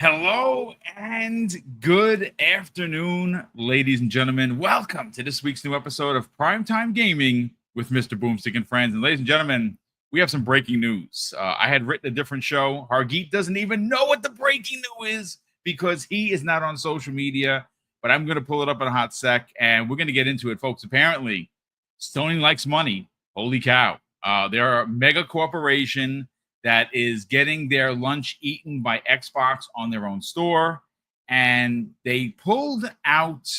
Hello and good afternoon, ladies and gentlemen. Welcome to this week's new episode of Primetime Gaming with Mr. BoomStick and Friends. And ladies and gentlemen, we have some breaking news. I had written a different show. Hargeet doesn't even know what the breaking news is because he is not on social media, but I'm going to pull it up in a hot sec, and we're going to get into it, folks. Apparently, Sony likes money. Holy cow. They're a mega corporation that is getting their lunch eaten by Xbox on their own store. And they pulled out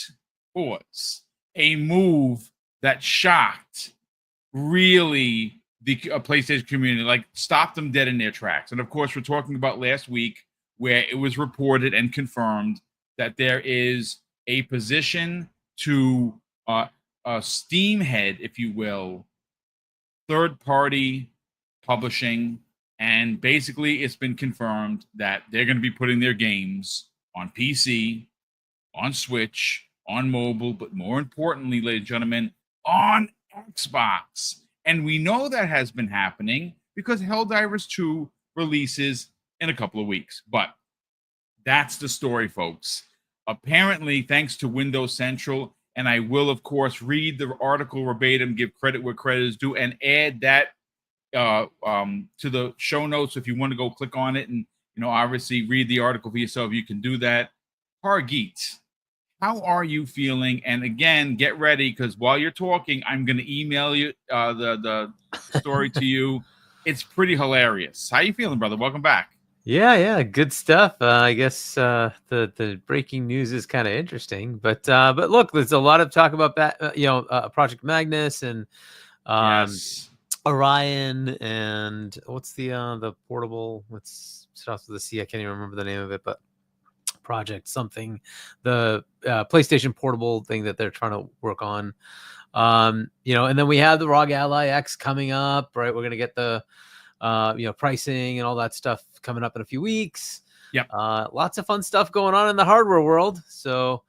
a move that shocked really the PlayStation community, like stopped them dead in their tracks. And of course, we're talking about last week where it was reported and confirmed that there is a position to a Steam head, if you will, third-party publishing. And basically, it's been confirmed that they're going to be putting their games on PC, on Switch, on mobile, but more importantly, ladies and gentlemen, on Xbox. And we know that has been happening because Helldivers 2 releases in a couple of weeks. But that's the story, folks. Apparently, thanks to Windows Central, and I will, of course, read the article verbatim, give credit where credit is due, and add that to the show notes. If you want to go click on it and, obviously read the article for yourself, you can do that. Hargeet, how are you feeling? And again, get ready, because while you're talking, I'm going to email you the story to you. It's pretty hilarious. How you feeling, brother? Welcome back. Yeah, good stuff. I guess the breaking news is kind of interesting, but look, there's a lot of talk about that. Project Magnus and Yes. Orion, and what's the portable? What's starts with a C? I can't even remember the name of it, but Project something, the PlayStation portable thing that they're trying to work on. And then we have the ROG Ally X coming up, right? We're gonna get the pricing and all that stuff coming up in a few weeks. Yep. Lots of fun stuff going on in the hardware world. So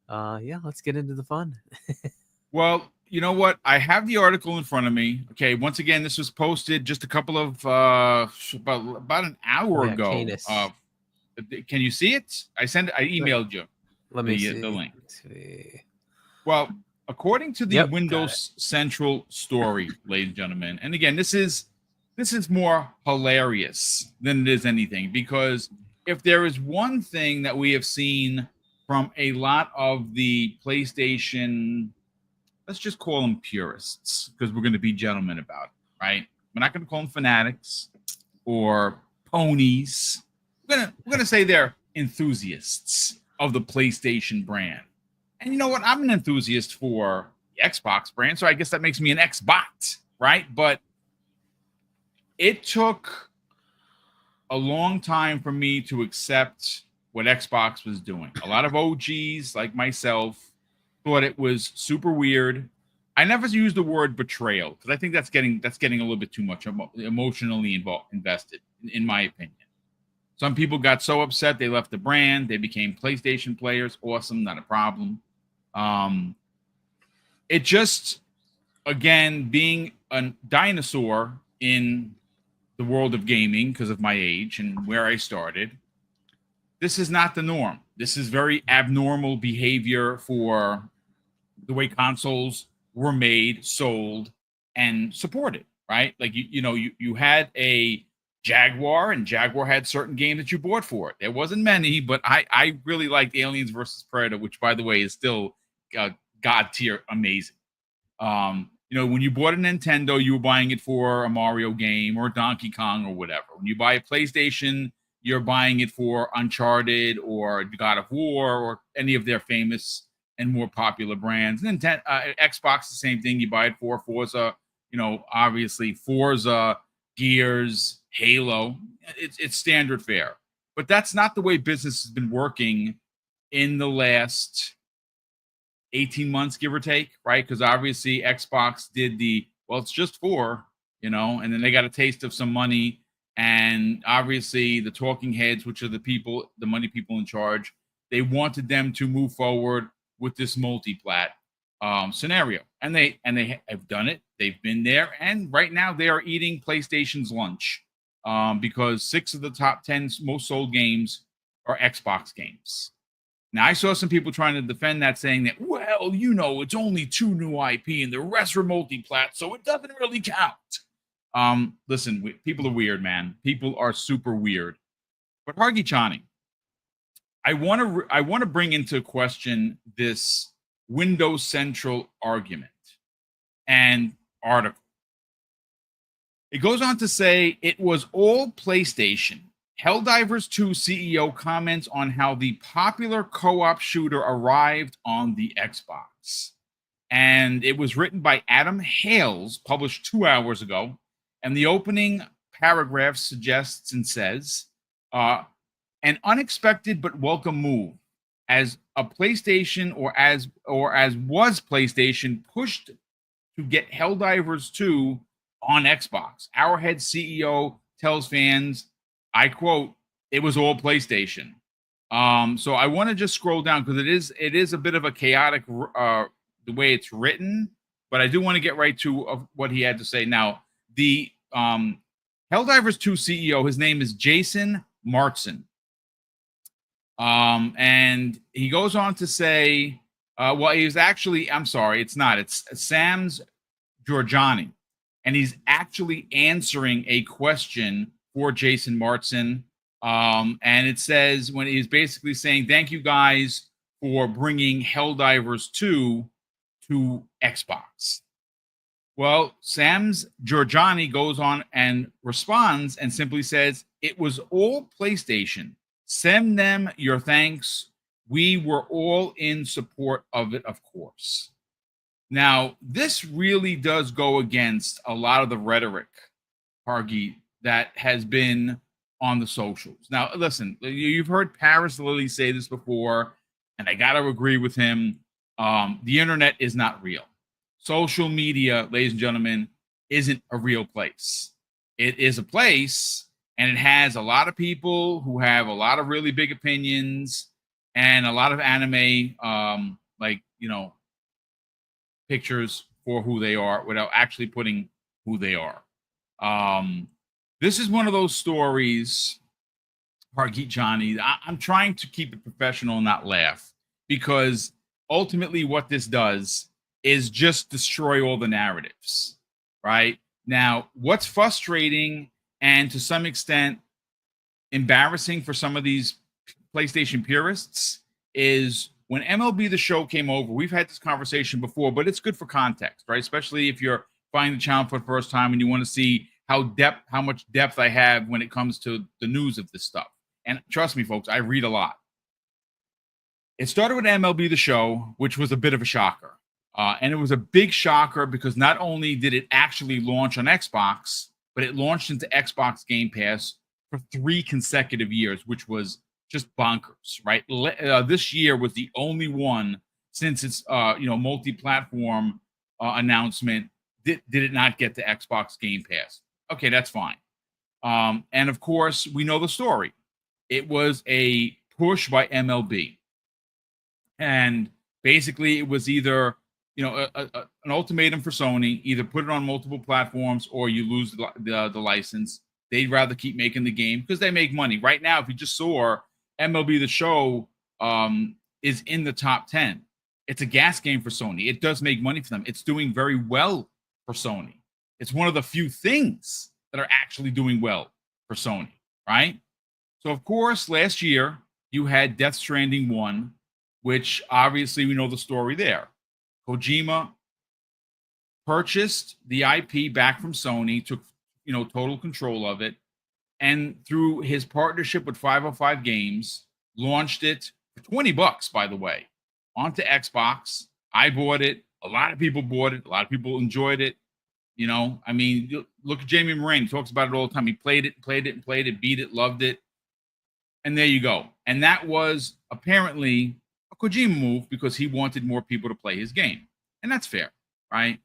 let's get into the fun. Well, you know what? I have the article in front of me. Okay, once again, this was posted just a couple of about an hour ago. Can you see it? I emailed you. Let me see the link. See. Well, according to the Windows Central story, ladies and gentlemen, and again, this is more hilarious than it is anything, because if there is one thing that we have seen from a lot of the PlayStation, let's just call them purists, because we're going to be gentlemen about it, right? We're not going to call them fanatics or ponies. We're gonna say they're enthusiasts of the PlayStation brand. And you know what? I'm an enthusiast for the Xbox brand, so I guess that makes me an Xbot, right? But it took a long time for me to accept what Xbox was doing. A lot of OGs like myself thought it was super weird. I never used the word betrayal because I think that's getting a little bit too much emotionally invested, in my opinion. Some people got so upset they left the brand. They became PlayStation players. Awesome, not a problem. It just, again, being a dinosaur in the world of gaming because of my age and where I started, this is not the norm. This is very abnormal behavior for the way consoles were made, sold, and supported, right? Like, you had a Jaguar, and Jaguar had certain games that you bought for it. There wasn't many, but I really liked Aliens versus Predator, which, by the way, is still god tier amazing. When you bought a Nintendo, you were buying it for a Mario game or Donkey Kong or whatever. When you buy a PlayStation, you're buying it for Uncharted or God of War or any of their famous and more popular brands. Nintendo, Xbox, the same thing. You buy it for Forza, obviously Forza, Gears, Halo. It's standard fare. But that's not the way business has been working in the last 18 months, give or take, right? Because obviously Xbox did it's just four, and then they got a taste of some money. And obviously the talking heads, which are the money people in charge, they wanted them to move forward with this multi-plat scenario. And they have done it. They've been there. And right now they are eating PlayStation's lunch because 6 of the top 10 most sold games are Xbox games. Now, I saw some people trying to defend that, saying that, well, you know, it's only 2 new IP and the rest are multi-plat, so it doesn't really count. Listen, people are weird, man. People are super weird. But Hargi Chani, I want to bring into question this Windows Central argument and article. It goes on to say it was all PlayStation. Helldivers 2 CEO comments on how the popular co-op shooter arrived on the Xbox. And it was written by Adam Hales, published 2 hours ago. And the opening paragraph suggests and says, an unexpected but welcome move as a PlayStation or as was PlayStation pushed to get Helldivers 2 on Xbox. Arrowhead CEO tells fans, I quote, it was all PlayStation. So I want to just scroll down because it is a bit of a chaotic the way it's written, but I do want to get right to what he had to say. Now, the Helldivers 2 CEO, his name is Jason Martzin. And he goes on to say, well, he was actually, I'm sorry, it's not. It's Shams Jorjani. And he's actually answering a question for Jason Martzin. And it says, when he's basically saying, thank you guys for bringing Helldivers 2 to Xbox. Well, Shams Jorjani goes on and responds and simply says, it was all PlayStation. Send them your thanks. We were all in support of it, of course. Now, this really does go against a lot of the rhetoric, Hargi, that has been on the socials. Now, listen, you've heard Paris Lilly say this before, and I got to agree with him. The internet is not real. Social media, ladies and gentlemen, isn't a real place. It is a place, and it has a lot of people who have a lot of really big opinions and a lot of anime, pictures for who they are without actually putting who they are. This is one of those stories, Hargi Chani. I'm trying to keep it professional and not laugh, because ultimately what this does is just destroy all the narratives, right? Now, what's frustrating and to some extent embarrassing for some of these PlayStation purists is when MLB The Show came over. We've had this conversation before, but it's good for context, right? Especially if you're finding the channel for the first time and you want to see how much depth I have when it comes to the news of this stuff. And trust me, folks, I read a lot. It started with MLB The Show, which was a bit of a shocker. And it was a big shocker because not only did it actually launch on Xbox, but it launched into Xbox Game Pass for 3 consecutive years, which was just bonkers, right? This year was the only one since its multi-platform announcement did it not get to Xbox Game Pass. Okay, that's fine. And of course, we know the story. It was a push by MLB. And basically, it was either an ultimatum for Sony: either put it on multiple platforms or you lose the license. They'd rather keep making the game because they make money. Right now, if you just saw MLB The Show is in the top 10. It's a gas game for Sony. It does make money for them. It's doing very well for Sony. It's one of the few things that are actually doing well for Sony, right? So, of course, last year you had Death Stranding 1, which obviously we know the story there. Kojima purchased the IP back from Sony, took total control of it, and through his partnership with 505 Games, launched it for $20, by the way, onto Xbox. I bought it. A lot of people bought it. A lot of people enjoyed it. I mean, look at Jamie Moran. He talks about it all the time. He played it, beat it, loved it. And there you go. And that was apparently a Kojima move because he wanted more people to play his game. And that's fair, right?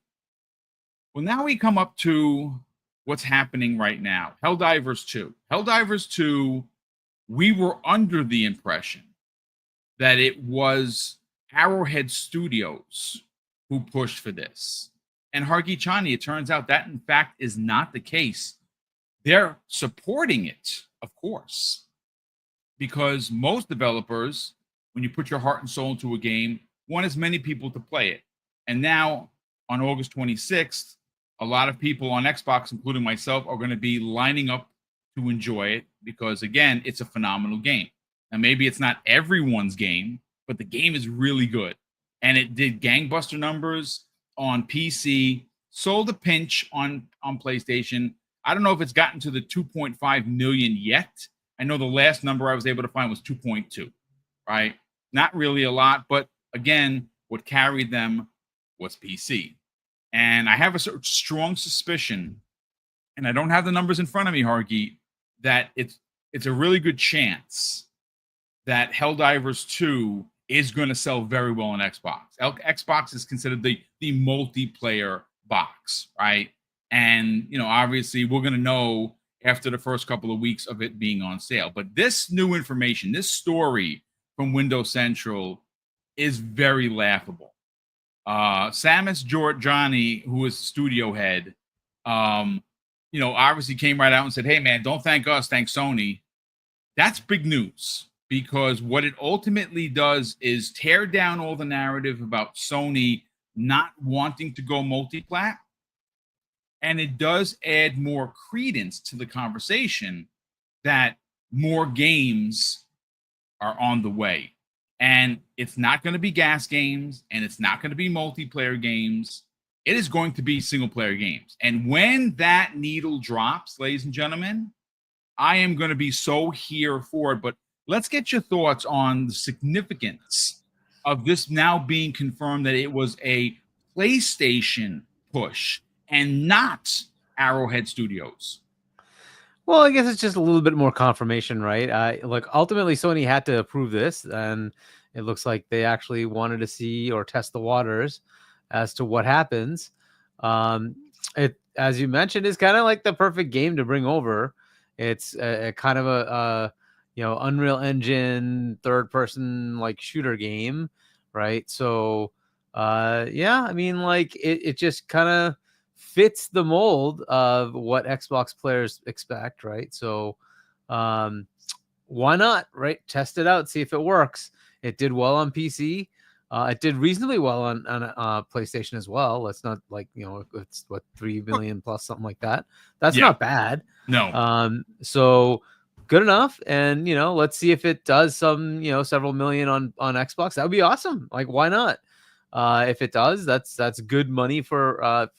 Well, now we come up to what's happening right now. Helldivers 2. Helldivers 2, we were under the impression that it was Arrowhead Studios who pushed for this. And Hargi Chani, it turns out that, in fact, is not the case. They're supporting it, of course. because most developers, when you put your heart and soul into a game, want as many people to play it. And now on August 26th, a lot of people on Xbox, including myself, are going to be lining up to enjoy it because, again, it's a phenomenal game. Now, maybe it's not everyone's game, but the game is really good. And it did gangbuster numbers on PC, sold a pinch on PlayStation. I don't know if it's gotten to the 2.5 million yet. I know the last number I was able to find was 2.2, right? Not really a lot, but again, what carried them was PC. And I have a sort of strong suspicion, and I don't have the numbers in front of me, Hargeet, that it's a really good chance that Helldivers 2 is going to sell very well on Xbox. Xbox is considered the multiplayer box, right? And, obviously we're going to know after the first couple of weeks of it being on sale. But this new information, this story from Windows Central is very laughable. Shams Jorjani, who is studio head, obviously came right out and said, hey, man, don't thank us, thank Sony. That's big news because what it ultimately does is tear down all the narrative about Sony not wanting to go multi-plat. And it does add more credence to the conversation that more games are on the way. And it's not going to be gas games, and it's not going to be multiplayer games. It is going to be single-player games. And when that needle drops, ladies and gentlemen, I am going to be so here for it. But let's get your thoughts on the significance of this now being confirmed that it was a PlayStation push and not Arrowhead Studios. Well, I guess it's just a little bit more confirmation, right? Look, ultimately, Sony had to approve this, and it looks like they actually wanted to see or test the waters as to what happens. It, as you mentioned, is kind of like the perfect game to bring over. It's a kind of a Unreal Engine third-person like shooter game, right? So, I mean, like it just kind of fits the mold of what Xbox players expect, right? So why not, right? Test it out, see if it works. It did well on PC. It did reasonably well on PlayStation as well. Let's not it's what 3 million plus something like that. That's not bad. No. So good enough. And let's see if it does some several million on Xbox. That would be awesome. Like why not? If it does, that's good money for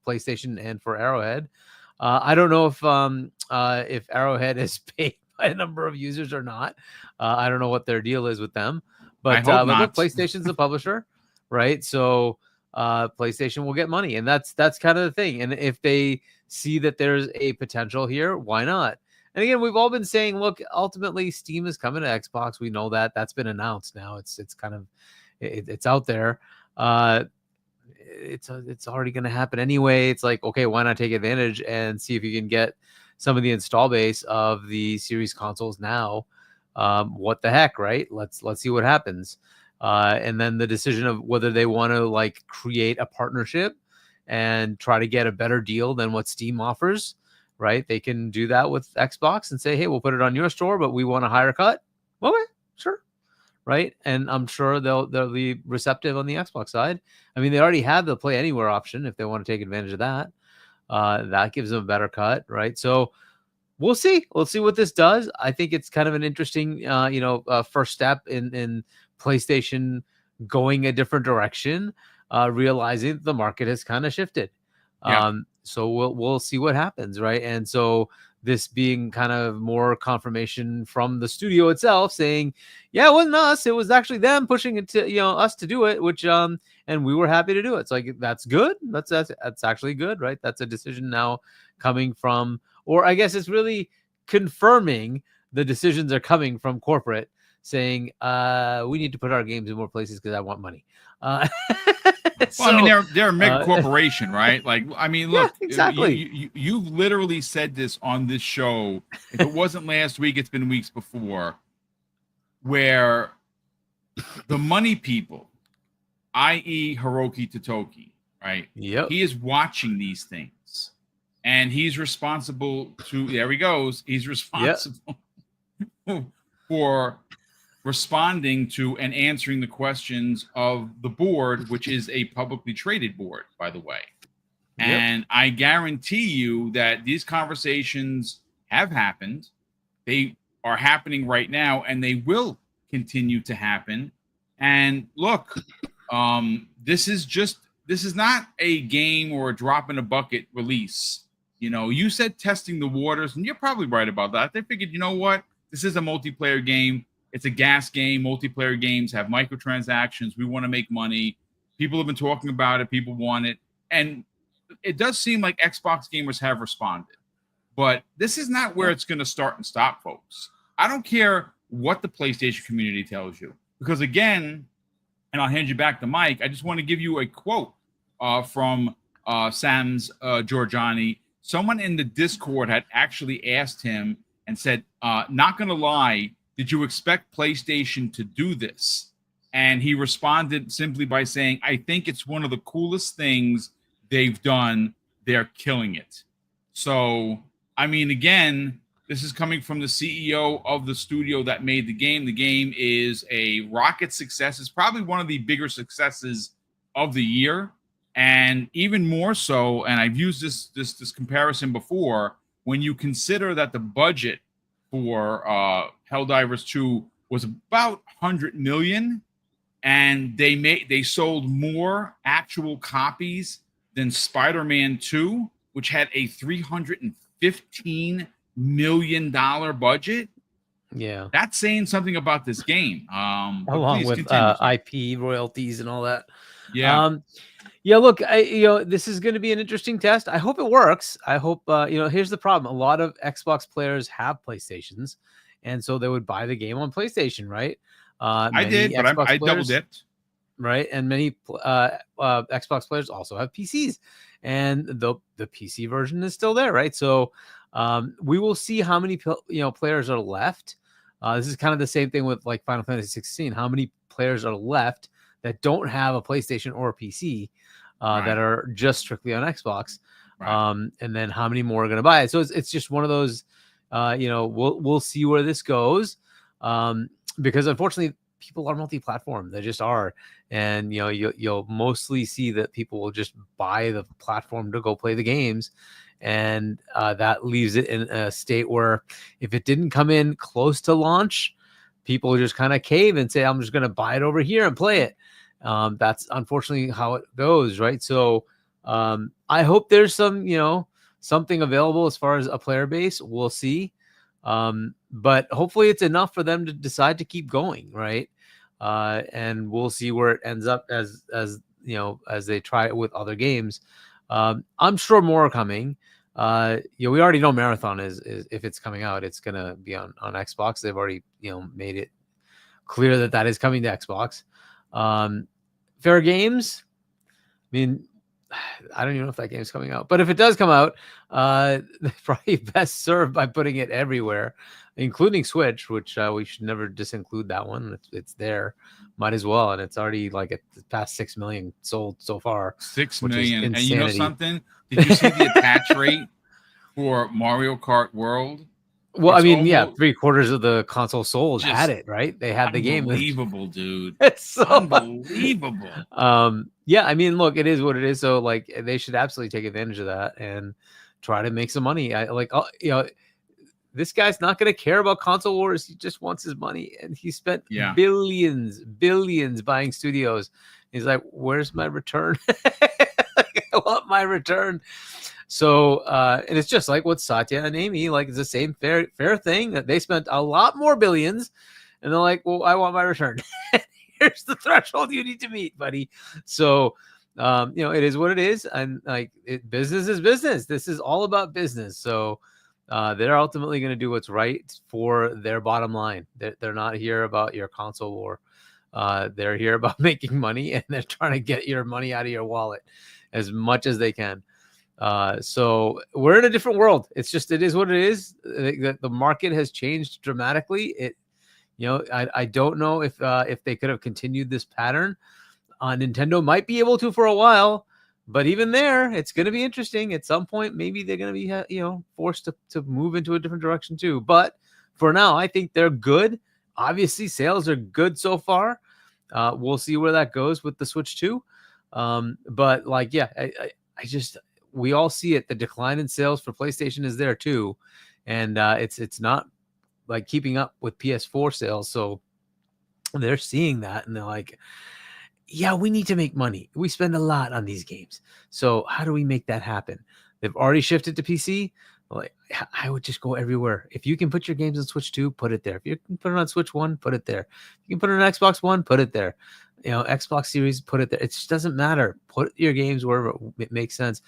PlayStation and for Arrowhead. I don't know if Arrowhead is paid by a number of users or not. I don't know what their deal is with them, but look, PlayStation's the publisher, right? So PlayStation will get money, and that's kind of the thing. And if they see that there's a potential here, why not? And again, we've all been saying, look, ultimately Steam is coming to Xbox. We know that. That's been announced now. It's kind of it's out there. It's already going to happen anyway. It's like, okay, why not take advantage and see if you can get some of the install base of the series consoles now? What the heck, right? Let's see what happens. And then the decision of whether they want to like create a partnership and try to get a better deal than what Steam offers, right? They can do that with Xbox and say, hey, we'll put it on your store, but we want a higher cut. Okay, sure. Right. And I'm sure they'll be receptive on the Xbox side. I mean, they already have the Play Anywhere option if they want to take advantage of that. That gives them a better cut. Right. So we'll see. We'll see what this does. I think it's kind of an interesting, first step in PlayStation going a different direction, realizing the market has kind of shifted. So we'll see what happens. Right. And so this being kind of more confirmation from the studio itself saying, yeah, it wasn't us. It was actually them pushing it to, us to do it, which, and we were happy to do it. It's like, that's good. That's actually good, right? That's a decision now coming from, or I guess it's really confirming the decisions are coming from corporate saying, we need to put our games in more places because I want money. Well, I mean, they're a mega corporation, right? Like, I mean, look, yeah, exactly. You've literally said this on this show. If it wasn't last week, it's been weeks before, where the money people, i.e., Hiroki Totoki, right? Yep. He is watching these things, and he's responsible to. There he goes. He's responsible for responding to and answering the questions of the board, which is a publicly traded board, by the way. Yep. And I guarantee you that these conversations have happened. They are happening right now, and they will continue to happen. And look, this is not a game or a drop in a bucket release. You know, you said testing the waters, and you're probably right about that. They figured, you know what? This is a multiplayer game. It's a gas game. Multiplayer games have microtransactions. We want to make money. People have been talking about it. People want it. And it does seem like Xbox gamers have responded. But this is not where it's going to start and stop, folks. I don't care what the PlayStation community tells you. Because again, and I'll hand you back the mic, I just want to give you a quote from Shams Jorjani. Someone in the Discord had actually asked him and said, not going to lie, did you expect PlayStation to do this? And he responded simply by saying, I think it's one of the coolest things they've done. They're killing it. So, I mean, again, this is coming from the CEO of the studio that made the game. The game is a rocket success. It's probably one of the bigger successes of the year. And even more so, and I've used this comparison before, when you consider that the budget for Helldivers 2 was about $100 million, and they sold more actual copies than Spider-Man 2, which had a $315 million budget. Yeah, that's saying something about this game. Along with IP royalties and all that. Yeah. Yeah, look, this is going to be an interesting test. I hope it works. I hope, here's the problem. A lot of Xbox players have PlayStations, and so they would buy the game on PlayStation, right? I did, but I double dipped. Right, and many Xbox players also have PCs, and the PC version is still there, right? So we will see how many players are left. This is kind of the same thing with like Final Fantasy 16. How many players are left that don't have a PlayStation or a PC that are just strictly on Xbox? Right. And then how many more are going to buy it? So it's just one of those. We'll see where this goes, because unfortunately people are multi-platform. They just are, and you'll mostly see that people will just buy the platform to go play the games, and that leaves it in a state where if it didn't come in close to launch, people just kind of cave and say, I'm just going to buy it over here and play it. That's unfortunately how it goes, right? So I hope there's something available as far as a player base. We'll see. But hopefully it's enough for them to decide to keep going, right? And we'll see where it ends up as they try it with other games. I'm sure more are coming. We already know Marathon is if it's coming out, it's gonna be on Xbox. They've already made it clear that is coming to Xbox. Fair Games, I mean, I don't even know if that game's coming out, but if it does come out, they're probably best served by putting it everywhere, including Switch, which we should never disinclude that one. It's there, might as well, and it's already like past 6 million sold so far. 6 million, and you know something? Did you see the attach rate for Mario Kart World? Well, I mean, yeah, 3/4 of the console sold had it, right? They had the game. Unbelievable, dude. It's so unbelievable. Yeah, I mean, look, it is what it is. So, like, they should absolutely take advantage of that and try to make some money. This guy's not going to care about console wars. He just wants his money, and he spent billions buying studios. He's like, "Where's my return? I want my return." So, and it's just like with Satya and Amy, like it's the same fair thing that they spent a lot more billions, and they're like, well, I want my return. Here's the threshold you need to meet, buddy. So, it is what it is. And like business is business. This is all about business. So they're ultimately going to do what's right for their bottom line. They're not here about your console war. They're here about making money, and they're trying to get your money out of your wallet as much as they can. So we're in a different world. It is what it is. The market has changed dramatically. I don't know if they could have continued this pattern. Nintendo might be able to for a while, but even there, it's going to be interesting. At some point, maybe they're going to be, forced to move into a different direction too. But for now, I think they're good. obviously sales are good so far. We'll see where that goes with the Switch 2. But like, yeah, I just, we all see it. The decline in sales for PlayStation is there too. And it's not like keeping up with PS4 sales. So they're seeing that and they're like, yeah, we need to make money. We spend a lot on these games. So how do we make that happen? They've already shifted to PC. Like, I would just go everywhere. If you can put your games on Switch 2, put it there. If you can put it on Switch 1, put it there. If you can put it on Xbox One, put it there. Xbox Series, put it there. It just doesn't matter. Put your games wherever it makes sense.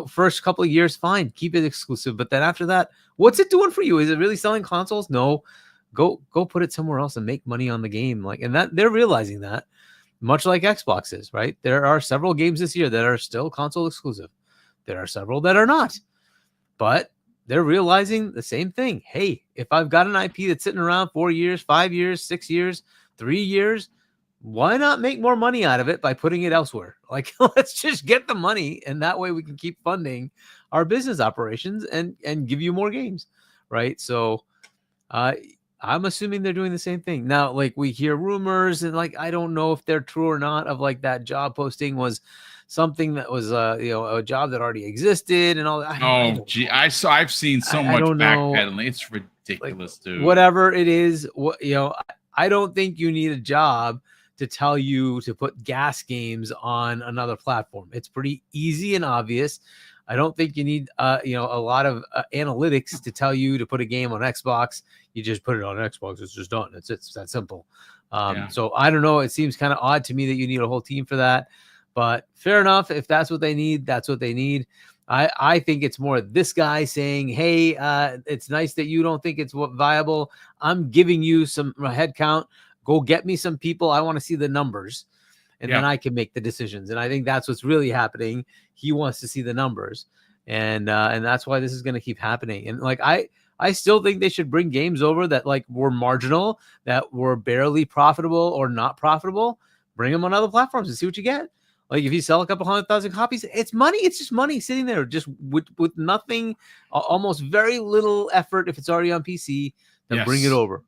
First couple of years, fine, keep it exclusive. But then after that, what's it doing for you? Is it really selling consoles? No. Go put it somewhere else and make money on the game. And that they're realizing that, much like Xbox is, right? There are several games this year that are still console exclusive. There are several that are not. But they're realizing the same thing. Hey, if I've got an IP that's sitting around 4 years, 5 years, 6 years, 3 years, why not make more money out of it by putting it elsewhere? Like, let's just get the money, and that way we can keep funding our business operations and give you more games, right? So I'm assuming they're doing the same thing. Now, like, we hear rumors, and like, I don't know if they're true or not, of like that job posting was something that was a job that already existed and all that. I've seen so much backpedaling. It's ridiculous, like, dude. Whatever it is, I don't think you need a job to tell you to put gas games on another platform. It's pretty easy and obvious. I don't think you need a lot of analytics to tell you to put a game on Xbox. You just put it on Xbox. It's just done. It's that simple. So I don't know. It seems kind of odd to me that you need a whole team for that. But fair enough. If that's what they need, that's what they need. I think it's more this guy saying, hey, it's nice that you don't think it's viable. I'm giving you some head count. Go get me some people. I want to see the numbers. And then I can make the decisions. And I think that's what's really happening. He wants to see the numbers. And that's why this is going to keep happening. And like, I still think they should bring games over that like were marginal, that were barely profitable or not profitable. Bring them on other platforms and see what you get. Like, if you sell a couple 100,000 copies, it's money. It's just money sitting there, just with nothing, almost very little effort. If it's already on PC, then bring it over.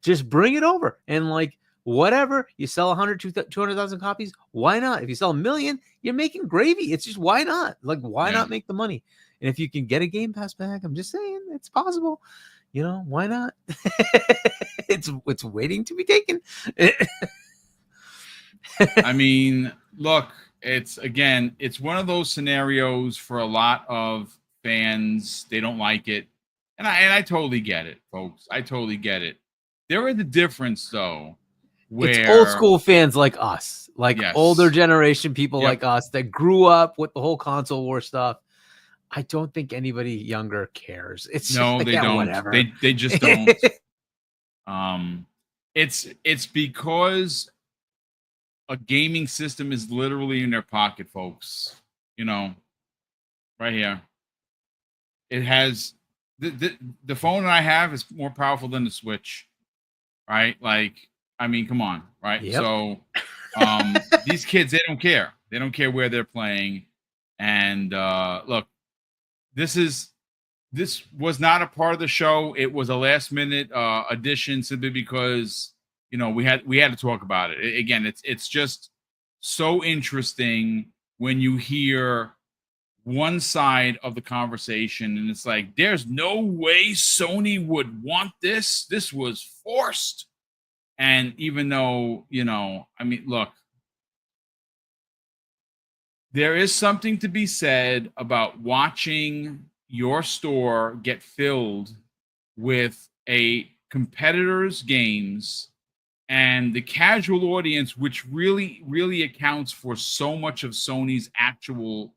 Just bring it over. And like, whatever, you sell 200,000 copies, why not? If you sell 1 million, you're making gravy. It's just, why not? Like, why not make the money? And if you can get a Game Pass back, I'm just saying, it's possible. Why not? It's waiting to be taken. I mean, look, it's one of those scenarios for a lot of fans. They don't like it. And I totally get it, folks. I totally get it. There is a difference, though, where it's old school fans like us, like older generation people like us that grew up with the whole console war stuff. I don't think anybody younger cares. It's no, they don't. Whatever. They just don't. It's because a gaming system is literally in their pocket, folks. Right here. It has the phone that I have is more powerful than the Switch, right? Like, I mean, come on, right? Yep. So these kids, they don't care. They don't care where they're playing. And look, this was not a part of the show. It was a last minute addition simply because we had to talk about it. Again, it's just so interesting when you hear one side of the conversation, and it's like, there's no way Sony would want this. This was forced. And even though, I mean, look, there is something to be said about watching your store get filled with a competitor's games and the casual audience, which really, really accounts for so much of Sony's actual,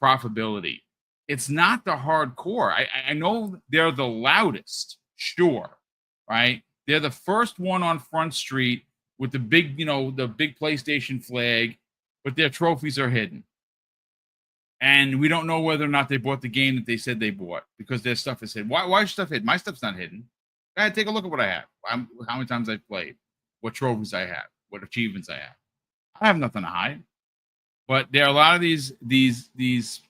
profitability. It's not the hardcore. I know they're the loudest, sure, right? They're the first one on Front Street with the big, the big PlayStation flag, but their trophies are hidden. And we don't know whether or not they bought the game that they said they bought because their stuff is hidden. Why is stuff hidden? My stuff's not hidden. Go ahead, take a look at what I have. How many times I've played, what trophies I have, what achievements I have. I have nothing to hide. But there are a lot of these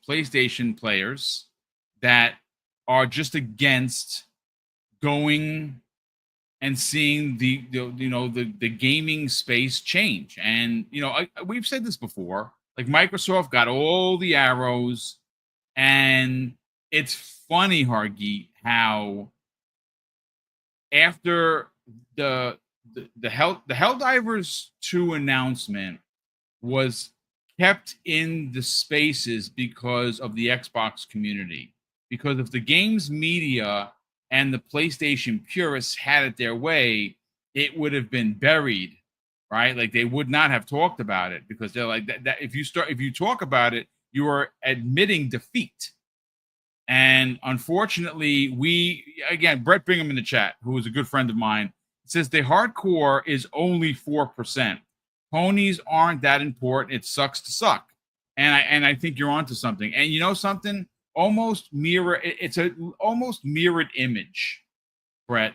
PlayStation players that are just against going and seeing the gaming space change. And we've said this before. Like Microsoft got all the arrows, and it's funny, Hargeet, how after the Helldivers 2 announcement was kept in the spaces because of the Xbox community. Because if the games media and the PlayStation purists had it their way, it would have been buried, right? Like they would not have talked about it, because they're like that if you talk about it, you are admitting defeat. And unfortunately, Brett Bingham in the chat, who is a good friend of mine, says the hardcore is only 4%. Ponies aren't that important. It sucks to suck. And I think you're onto something. And you know something? It's a almost mirrored image, Brett,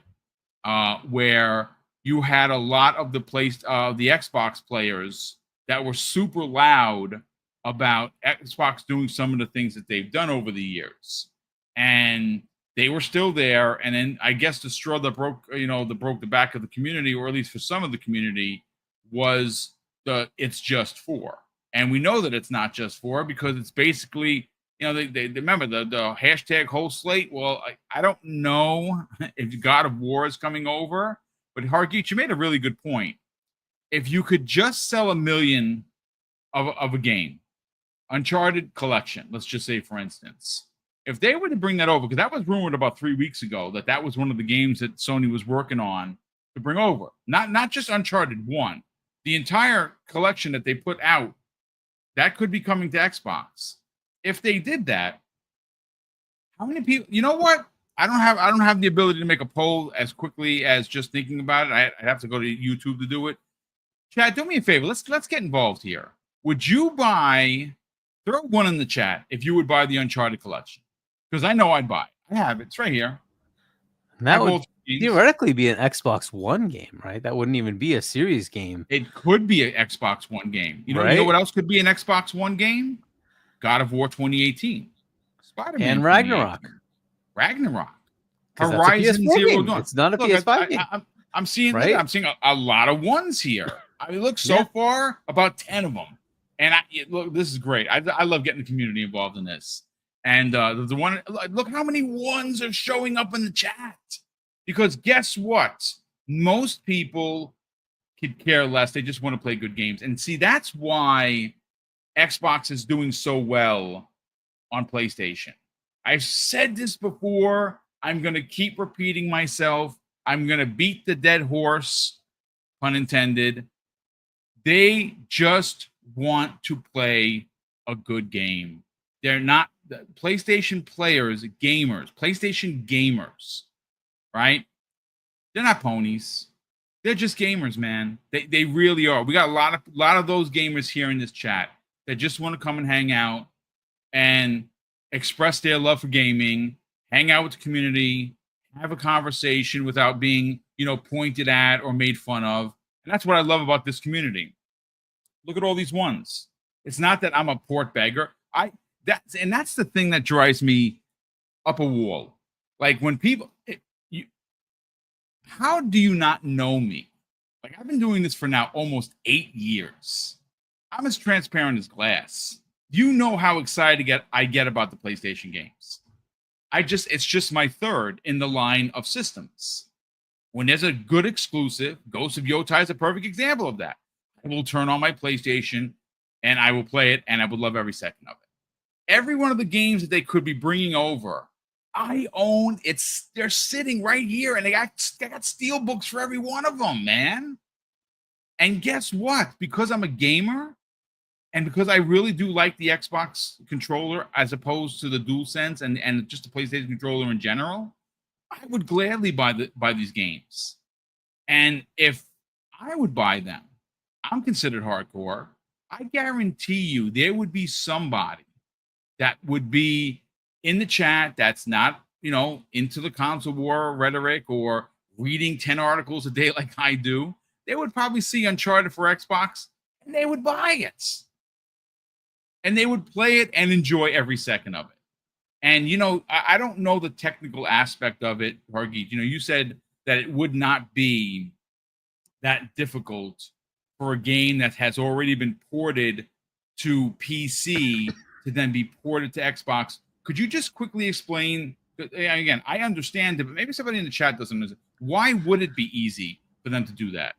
where you had a lot of the Xbox players that were super loud about Xbox doing some of the things that they've done over the years, and they were still there. And then I guess the straw that broke the back of the community, or at least for some of the community, was it's just for. And we know that it's not just for, because it's basically, they remember the hashtag whole slate. Well, I don't know if God of War is coming over, but Hargeet, you made a really good point. If you could just sell 1 million of a game, Uncharted collection, let's just say, for instance, if they were to bring that over, because that was rumored about 3 weeks ago that was one of the games that Sony was working on to bring over, not just Uncharted 1, the entire collection that they put out, that could be coming to Xbox. If they did that, how many people? You know what? I don't have the ability to make a poll as quickly as just thinking about it. I'd have to go to YouTube to do it. Chad, do me a favor. Let's get involved here. Would you buy? Throw one in the chat if you would buy the Uncharted collection, because I know I'd buy it. I have it. It's right here. And that would theoretically be an Xbox One game, right? That wouldn't even be a Series game. It could be an Xbox One game. You know what else could be an Xbox One game? God of War 2018, Spider-Man, and Ragnarok. Horizon Zero Dawn. It's not a PS5 game. I'm seeing I'm seeing a lot of ones here. I mean, look, so far about 10 of them. And look, this is great. I love getting the community involved in this. And the one, look how many ones are showing up in the chat. Because guess what? Most people could care less. They just want to play good games. And see, that's why Xbox is doing so well on PlayStation. I've said this before. I'm going to keep repeating myself. I'm going to beat the dead horse, pun intended. They just want to play a good game. They're not PlayStation players, PlayStation gamers, right? They're not ponies. They're just gamers, man. They really are. We got a lot of those gamers here in this chat that just want to come and hang out and express their love for gaming, hang out with the community, have a conversation without being, pointed at or made fun of. And that's what I love about this community. Look at all these ones. It's not that I'm a port beggar. That's the thing that drives me up a wall. Like when people, how do you not know me? Like I've been doing this for now almost 8 years. I'm as transparent as glass. You know how excited I get about the PlayStation games. It's just my third in the line of systems. When there's a good exclusive, Ghost of Yotai is a perfect example of that. I will turn on my PlayStation and I will play it, and I would love every second of it. Every one of the games that they could be bringing over, I own. They're sitting right here, and they got steel books for every one of them, man. And guess what? Because I'm a gamer, and because I really do like the Xbox controller as opposed to the DualSense and just the PlayStation controller in general, I would gladly buy these games. And if I would buy them, I'm considered hardcore. I guarantee you there would be somebody that would be in the chat that's not, into the console war rhetoric or reading 10 articles a day like I do. They would probably see Uncharted for Xbox and they would buy it. And they would play it and enjoy every second of it. And, I don't know the technical aspect of it, Hargeet. You said that it would not be that difficult for a game that has already been ported to PC to then be ported to Xbox. Could you just quickly explain? Again, I understand it, but maybe somebody in the chat doesn't. Why would it be easy for them to do that?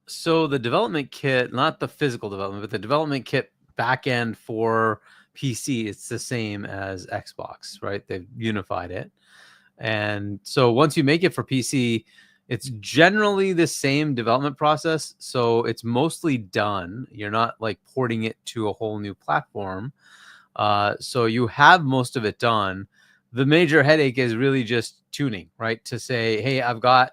So the development kit, not the physical development, but the development kit backend for PC, it's the same as Xbox, right? They've unified it. And so once you make it for PC, it's generally the same development process. So it's mostly done. You're not like porting it to a whole new platform. So you have most of it done. The major headache is really just tuning, right? To say, hey, I've got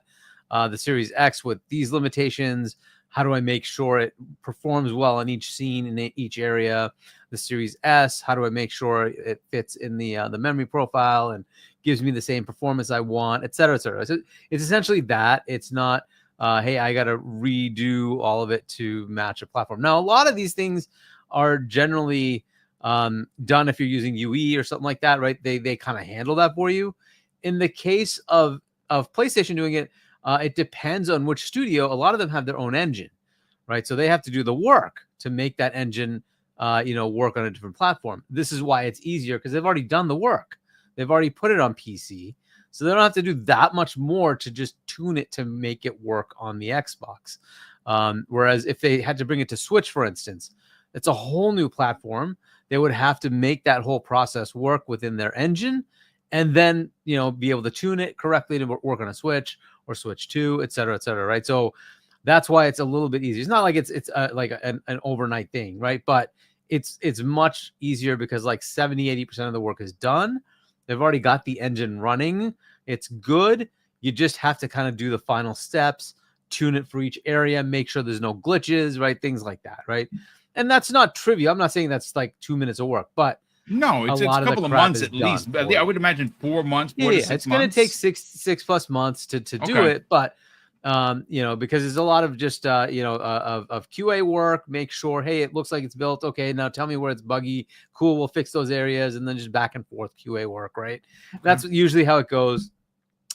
the Series X with these limitations. How do I make sure it performs well in each scene, in each area? The Series S, how do I make sure it fits in the memory profile and gives me the same performance I want, et cetera, et cetera. So it's essentially that. It's not, hey, I got to redo all of it to match a platform. Now, a lot of these things are generally done if you're using UE or something like that, right? They kind of handle that for you. In the case of PlayStation doing it, it depends on which studio. A lot of them have their own engine, right? So they have to do the work to make that engine, work on a different platform. This is why it's easier because they've already done the work. They've already put it on PC. So they don't have to do that much more to just tune it to make it work on the Xbox. Whereas if they had to bring it to Switch, for instance, it's a whole new platform. They would have to make that whole process work within their engine and then, be able to tune it correctly to work on a Switch or Switch 2, et cetera, right? So that's why it's a little bit easier. It's not like it's like an overnight thing, right? But it's much easier because like 70-80% of the work is done. They've already got the engine running. It's good. You just have to kind of do the final steps, tune it for each area, make sure there's no glitches, right? Things like that, right? And that's not trivial. I'm not saying that's like 2 minutes of work, but no, it's a couple of months at least. I would imagine 4 months, 4 to 6 months. It's going to take six plus months to do it, but because there's a lot of just of QA work. Make sure, hey, it looks like it's built. Okay, now tell me where it's buggy. Cool, we'll fix those areas, and then just back and forth QA work, right? Okay. That's usually how it goes.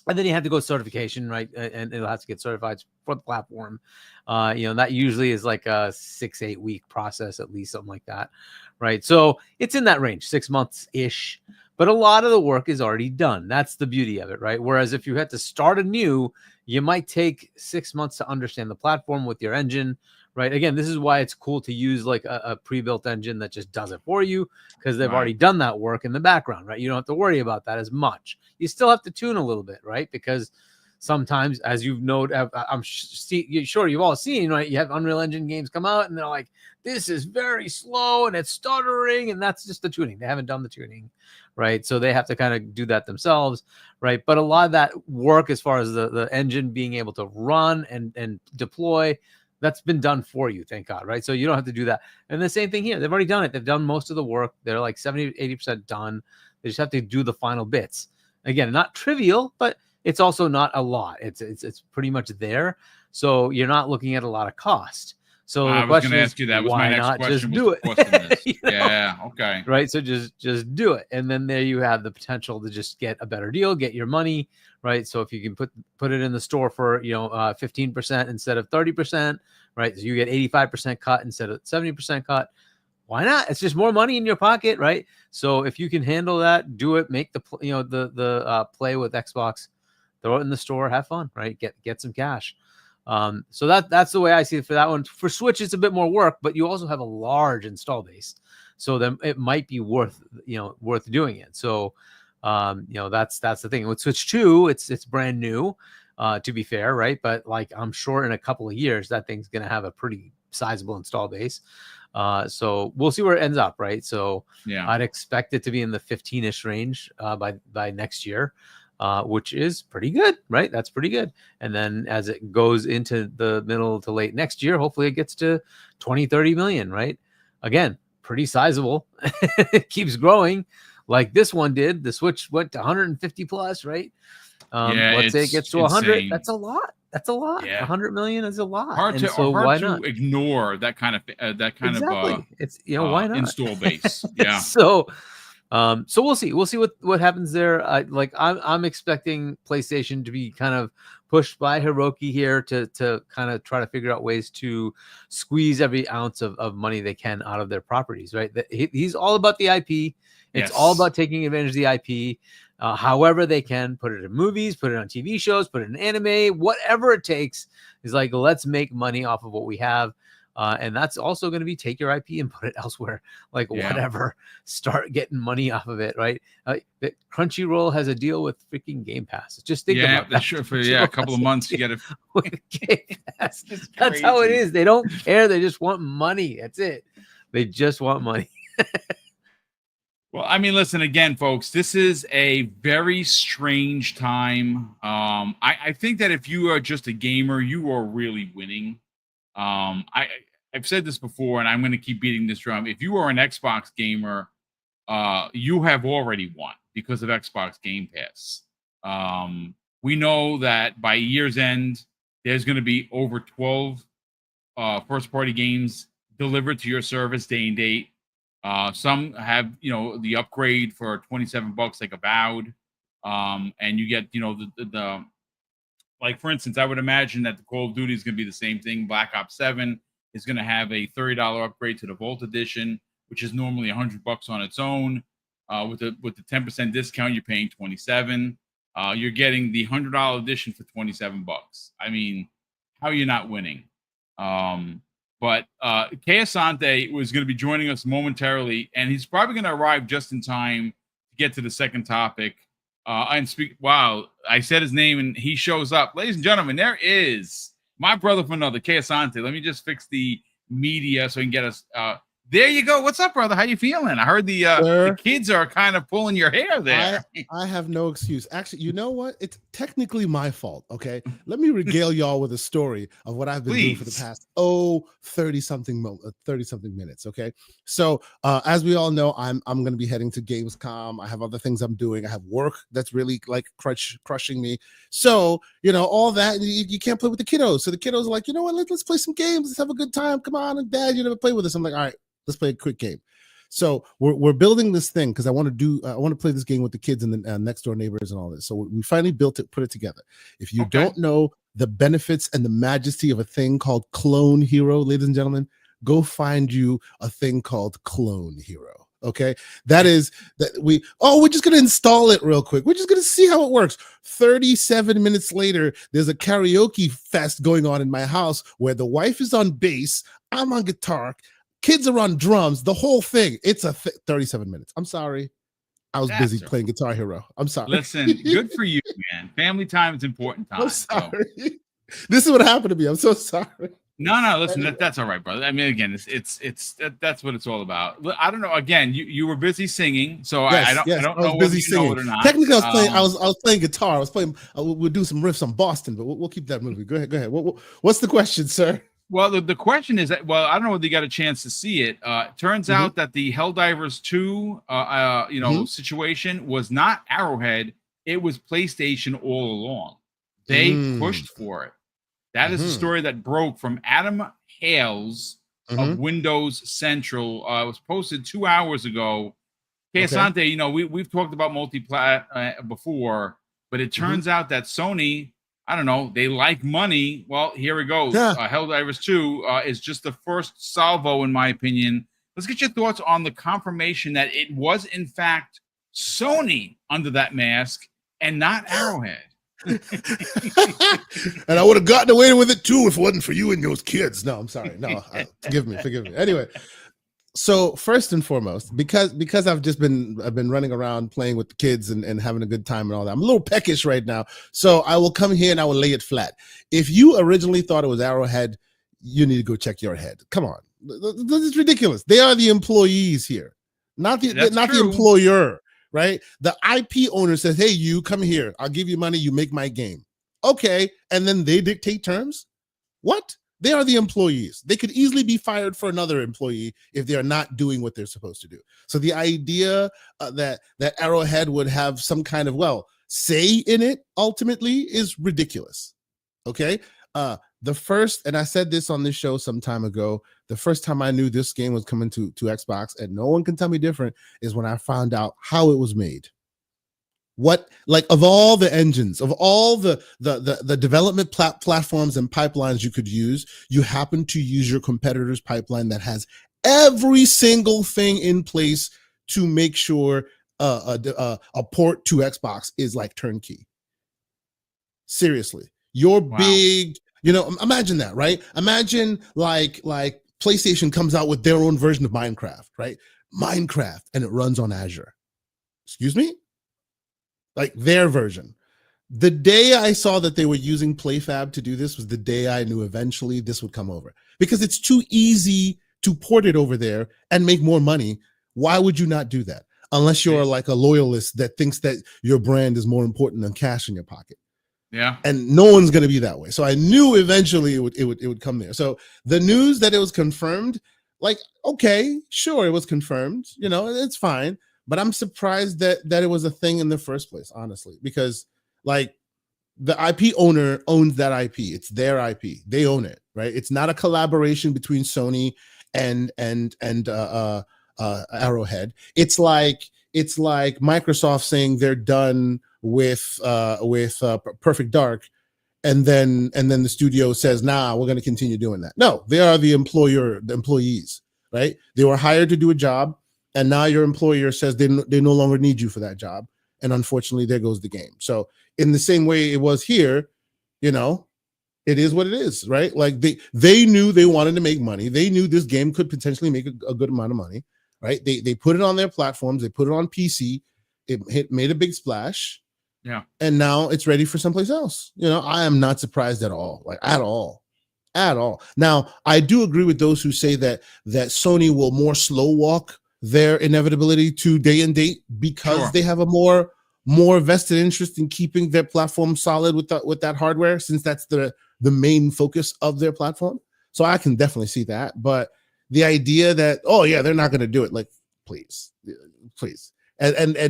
And then you have to go certification, right? And it'll have to get certified for the platform. That usually is like a 6-8 week process, at least something like that, right? So it's in that range, 6 months ish. But a lot of the work is already done. That's the beauty of it, right? Whereas if you had to start anew, you might take 6 months to understand the platform with your engine, right? Again, this is why it's cool to use like a pre-built engine that just does it for you because they've already done that work in the background, right? You don't have to worry about that as much. You still have to tune a little bit, right? Because sometimes, as you've noted, I'm sure you've all seen, right? You have Unreal Engine games come out and they're like, this is very slow and it's stuttering, and that's just the tuning. They haven't done the tuning, right? So they have to kind of do that themselves, right? But a lot of that work as far as the engine being able to run and deploy, that's been done for you, thank God, right? So you don't have to do that. And the same thing here. They've already done it. They've done most of the work. They're like 70-80% done. They just have to do the final bits. Again, not trivial, but it's also not a lot. It's pretty much there. So you're not looking at a lot of cost. So I was going to ask you that. Was my next question. Just do it. Yeah. Okay. Right. So just do it, and then there you have the potential to just get a better deal, get your money. Right. So if you can put it in the store for 15% instead of 30%, right? So you get 85% cut instead of 70% cut. Why not? It's just more money in your pocket, right? So if you can handle that, do it. Make the play with Xbox, throw it in the store, have fun, right? Get some cash. So that's the way I see it for that one. For Switch, it's a bit more work, but you also have a large install base, so then it might be worth doing it. So that's the thing with Switch 2. It's brand new, to be fair, right? But like I'm sure in a couple of years that thing's gonna have a pretty sizable install base. So we'll see where it ends up, right? So yeah, I'd expect it to be in the 15-ish range by next year. Which is pretty good, right? That's pretty good. And then as it goes into the middle to late next year, hopefully it gets to 20-30 million, right? Again, pretty sizable. It keeps growing like this one did. The Switch went to 150 plus, right? Let's say it gets to 100. Insane. That's a lot. That's a lot. Yeah. 100 million is a lot. Hard to ignore that kind of exactly. It's why not install base. Yeah. So So we'll see. We'll see what happens there. I'm expecting PlayStation to be kind of pushed by Hiroki here to kind of try to figure out ways to squeeze every ounce of money they can out of their properties. Right? He's all about the IP. It's all about taking advantage of the IP. However they can, put it in movies, put it on TV shows, put it in anime, whatever it takes. Is like, let's make money off of what we have. And that's also going to be take your IP and put it elsewhere, whatever, start getting money off of it, right? Crunchyroll has a deal with freaking Game Pass. Just think about that. Sure, for a couple of months you get it with Game Pass. That's how it is. They don't care. They just want money. That's it. They just want money. Well, I mean, listen, again, folks, this is a very strange time. I think that if you are just a gamer, you are really winning. I've said this before, and I'm going to keep beating this drum. If you are an Xbox gamer, you have already won because of Xbox Game Pass. We know that by year's end, there's going to be over 12 first-party games delivered to your service day and date. Some have, the upgrade for $27 like Avowed, and you get, the like, for instance, I would imagine that the Call of Duty is going to be the same thing. Black Ops 7 is going to have a $30 upgrade to the Vault Edition, which is normally $100 on its own. With the 10% discount, you're paying $27. You're getting the $100 edition for $27. I mean, how are you not winning? But Kei Asante was going to be joining us momentarily, and he's probably going to arrive just in time to get to the second topic. Wow, I said his name, and he shows up. Ladies and gentlemen, there is my brother from another, Kei Asante. Let me just fix the media so he can get us. There you go. What's up, brother? How you feeling? I heard the kids are kind of pulling your hair there. I have no excuse. Actually, you know what? It's technically my fault, okay? Let me regale y'all with a story of what I've been doing for the past 30-something minutes, okay? So, as we all know, I'm going to be heading to Gamescom. I have other things I'm doing. I have work that's really crushing me. So, all that, you can't play with the kiddos. So the kiddos are like, you know what? Let's play some games. Let's have a good time. Come on, and Dad, you never play with us. I'm like, all right. Let's play a quick game. So we're building this thing because I want to play this game with the kids and the next door neighbors and all this. So we finally put it together. If you don't know the benefits and the majesty of a thing called Clone Hero, ladies and gentlemen, go find you a thing called Clone Hero. Okay, we're just gonna install it real quick. We're just gonna see how it works. 37 minutes later, there's a karaoke fest going on in my house where the wife is on bass, I'm on guitar. Kids are on drums, the whole thing. It's 37 minutes. I'm sorry. I was busy playing Guitar Hero. I'm sorry. Listen, good for you, man. Family time is important time. I'm sorry. So. This is what happened to me. I'm so sorry. No, listen, that's all right, brother. I mean, again, that's what it's all about. I don't know. Again, you were busy singing, so I don't know whether you know it or not. Technically, I was playing guitar. I was playing. We'll do some riffs on Boston, but we'll keep that moving. Go ahead. What's the question, sir? Well, the question is that, I don't know whether you got a chance to see it. Turns out that the Helldivers 2, situation was not Arrowhead. It was PlayStation all along. They pushed for it. That is a story that broke from Adam Hales of Windows Central. It was posted 2 hours ago. Kei Asante, we've talked about multi-plat before, but it turns out that Sony, I don't know, they like money. Well, here it goes. Yeah. Helldivers 2 is just the first salvo, in my opinion. Let's get your thoughts on the confirmation that it was, in fact, Sony under that mask and not Arrowhead. And I would have gotten away with it, too, if it wasn't for you and those kids. No, I'm sorry. No, forgive me. Anyway. So first and foremost, because I've been running around playing with the kids and having a good time and all that, I'm a little peckish right now. So I will come here and I will lay it flat. If you originally thought it was Arrowhead, you need to go check your head. Come on, this is ridiculous. They are the employees here, not the employer, right? The IP owner says, "Hey, you come here. I'll give you money. You make my game." Okay, and then they dictate terms. What? They are the employees. They could easily be fired for another employee if they are not doing what they're supposed to do. So the idea that Arrowhead would have some kind of, say in it ultimately is ridiculous. Okay. the first, and I said this on this show some time ago, the first time I knew this game was coming to Xbox, and no one can tell me different, is when I found out how it was made. What, like, of all the engines, of all the development platforms and pipelines you could use, you happen to use your competitor's pipeline that has every single thing in place to make sure a port to Xbox is like turnkey. Seriously, your big, imagine that, right? Imagine like PlayStation comes out with their own version of Minecraft, right? Minecraft, and it runs on Azure. Excuse me? Like their version. The day I saw that they were using PlayFab to do this was the day I knew eventually this would come over, because it's too easy to port it over there and make more money. Why would you not do that? Unless you're like a loyalist that thinks that your brand is more important than cash in your pocket. Yeah. And no one's going to be that way. So I knew eventually it would come there. So the news that it was confirmed, like, okay, sure, it was confirmed, it's fine. But I'm surprised that it was a thing in the first place, honestly, because like the IP owner owns that IP. It's their IP. They own it, right? It's not a collaboration between Sony and Arrowhead. It's like Microsoft saying they're done with Perfect Dark, and then the studio says, nah, we're going to continue doing that. No, they are the employees, right? They were hired to do a job, and now your employer says they no longer need you for that job, and unfortunately there goes the game. So in the same way it was here, it is what it is, right? Like they knew they wanted to make money. They knew this game could potentially make a good amount of money, right? They put it on their platforms. They put it on PC. It made a big splash. Yeah. And now it's ready for someplace else. I am not surprised at all, like at all. Now, I do agree with those who say that Sony will more slow walk their inevitability to day and date because they have a more vested interest in keeping their platform solid with that hardware, since that's the main focus of their platform. So I can definitely see that. But the idea that, oh yeah, they're not going to do it, like, please. And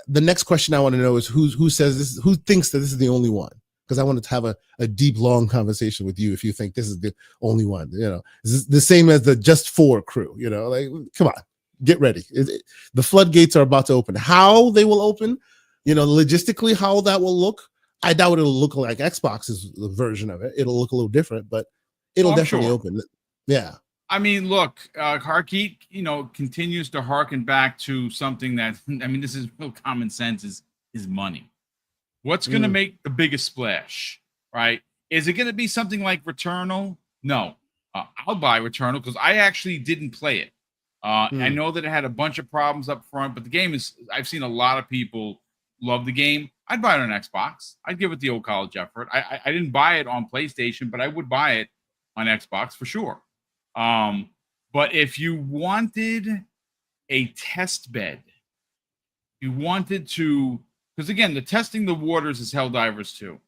the next question I want to know is who says this? Who thinks that this is the only one? Because I wanted to have a deep, long conversation with you if you think this is the only one. This is the same as the Just 4 crew. Like, come on, get ready. The floodgates are about to open. How they will open, logistically, how that will look, I doubt it'll look like Xbox's version of it. It'll look a little different, but it'll definitely open. Yeah. I mean, look, Harkeet, continues to harken back to something that, this is real common sense, is money. What's going to make the biggest splash, right? Is it going to be something like Returnal? No. I'll buy Returnal because I actually didn't play it. I know that it had a bunch of problems up front, but the game I've seen a lot of people love the game. I'd buy it on Xbox. I'd give it the old college effort. I didn't buy it on PlayStation, but I would buy it on Xbox for sure. But if you wanted a test bed, you wanted to, because again, the testing the waters is Helldivers 2,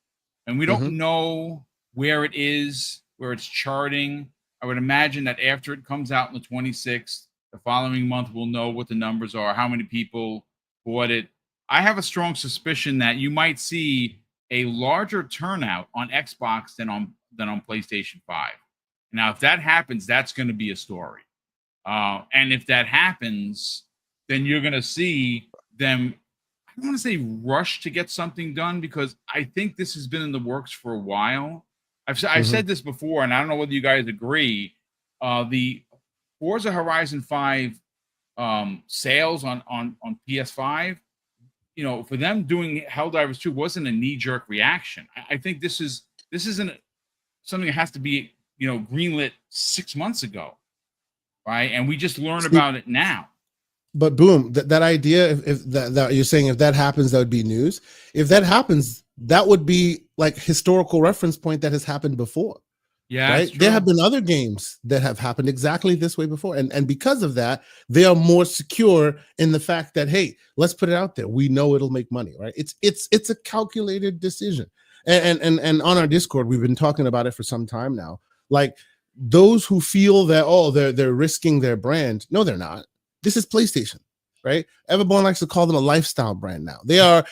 and we don't know where it is, where it's charting. I would imagine that after it comes out on the 26th, the following month, we'll know what the numbers are, how many people bought it. I have a strong suspicion that you might see a larger turnout on Xbox than on PlayStation 5. Now, if that happens, that's going to be a story. And if that happens, then you're going to see them, I don't want to say rush to get something done, because I think this has been in the works for a while. I've said this before, and I don't know whether you guys agree. The Forza Horizon 5 sales on PS5, for them doing Helldivers 2 wasn't a knee-jerk reaction. I think this isn't something that has to be greenlit 6 months ago, right? And we just learn about it now. But boom, that idea, if that you're saying, if that happens, that would be news. If that happens, that would be like historical reference point that has happened before. Yeah, right. There have been other games that have happened exactly this way before, and because of that, they are more secure in the fact that, hey, let's put it out there. We know it'll make money, right? It's a calculated decision. And on our Discord, we've been talking about it for some time now. Like, those who feel that, they're risking their brand. No, they're not. This is PlayStation, right? Everyone likes to call them a lifestyle brand now. They are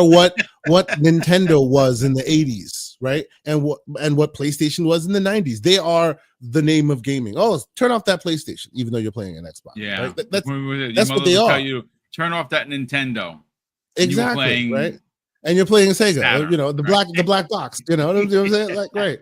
what Nintendo was in the 80s, right? And what PlayStation was in the 90s. They are the name of gaming. Oh, turn off that PlayStation, even though you're playing an Xbox. Yeah, right? your That's what mother they would are. tell you, turn off that Nintendo. Exactly, right? And you're playing Sega, Saturn, you know, the black box, you know what I'm saying? Like, right.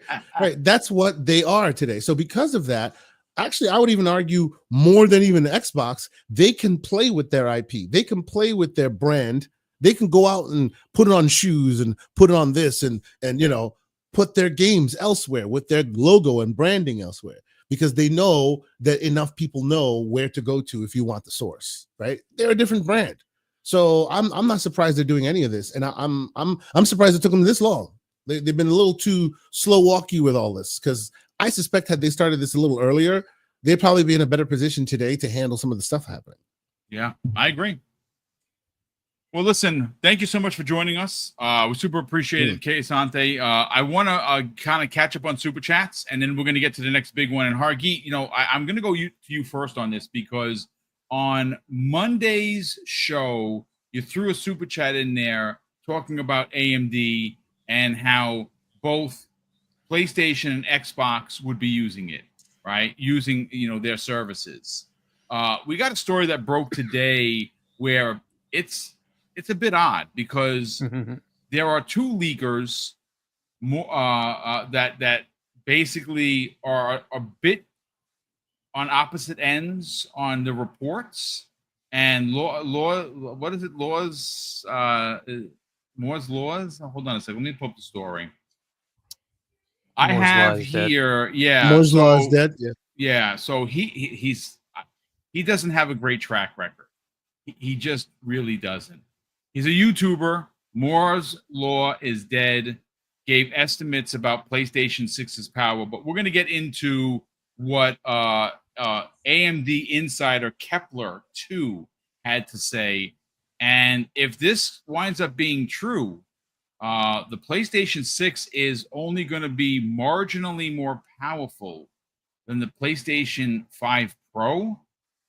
That's what they are today. So because of that, actually, I would even argue more than even Xbox, they can play with their IP. They can play with their brand. They can go out and put it on shoes and put it on this and you know, put their games elsewhere with their logo and branding elsewhere, because they know that enough people know where to go to if you want the source, right? They're a different brand. So I'm not surprised they're doing any of this, and I'm surprised it took them this long. They've been a little too slow walky with all this, because I suspect had they started this a little earlier, they'd probably be in a better position today to handle some of the stuff happening. Yeah, I agree. Well, listen, thank you so much for joining us. We super appreciate it, Kay Asante. I want to kind of catch up on Super Chats, and then we're going to get to the next big one. And Hargeet, you know, I'm going to go to you first on this, because on Monday's show, you threw a Super Chat in there talking about AMD and how both PlayStation and Xbox would be using it, right? Using, you know, their services. We got a story that broke today where it's a bit odd, because there are two leakers that basically are a bit on opposite ends on the reports. And what is it? Moore's laws. Hold on a second. Let me pull up the story. I have here, Moore's law is dead. Yeah. So he doesn't have a great track record. He just really doesn't. He's a YouTuber. Moore's law is dead. Gave estimates about PlayStation 6's power, but we're going to get into what AMD insider Kepler 2 had to say. And if this winds up being true, the PlayStation 6 is only going to be marginally more powerful than the PlayStation 5 Pro,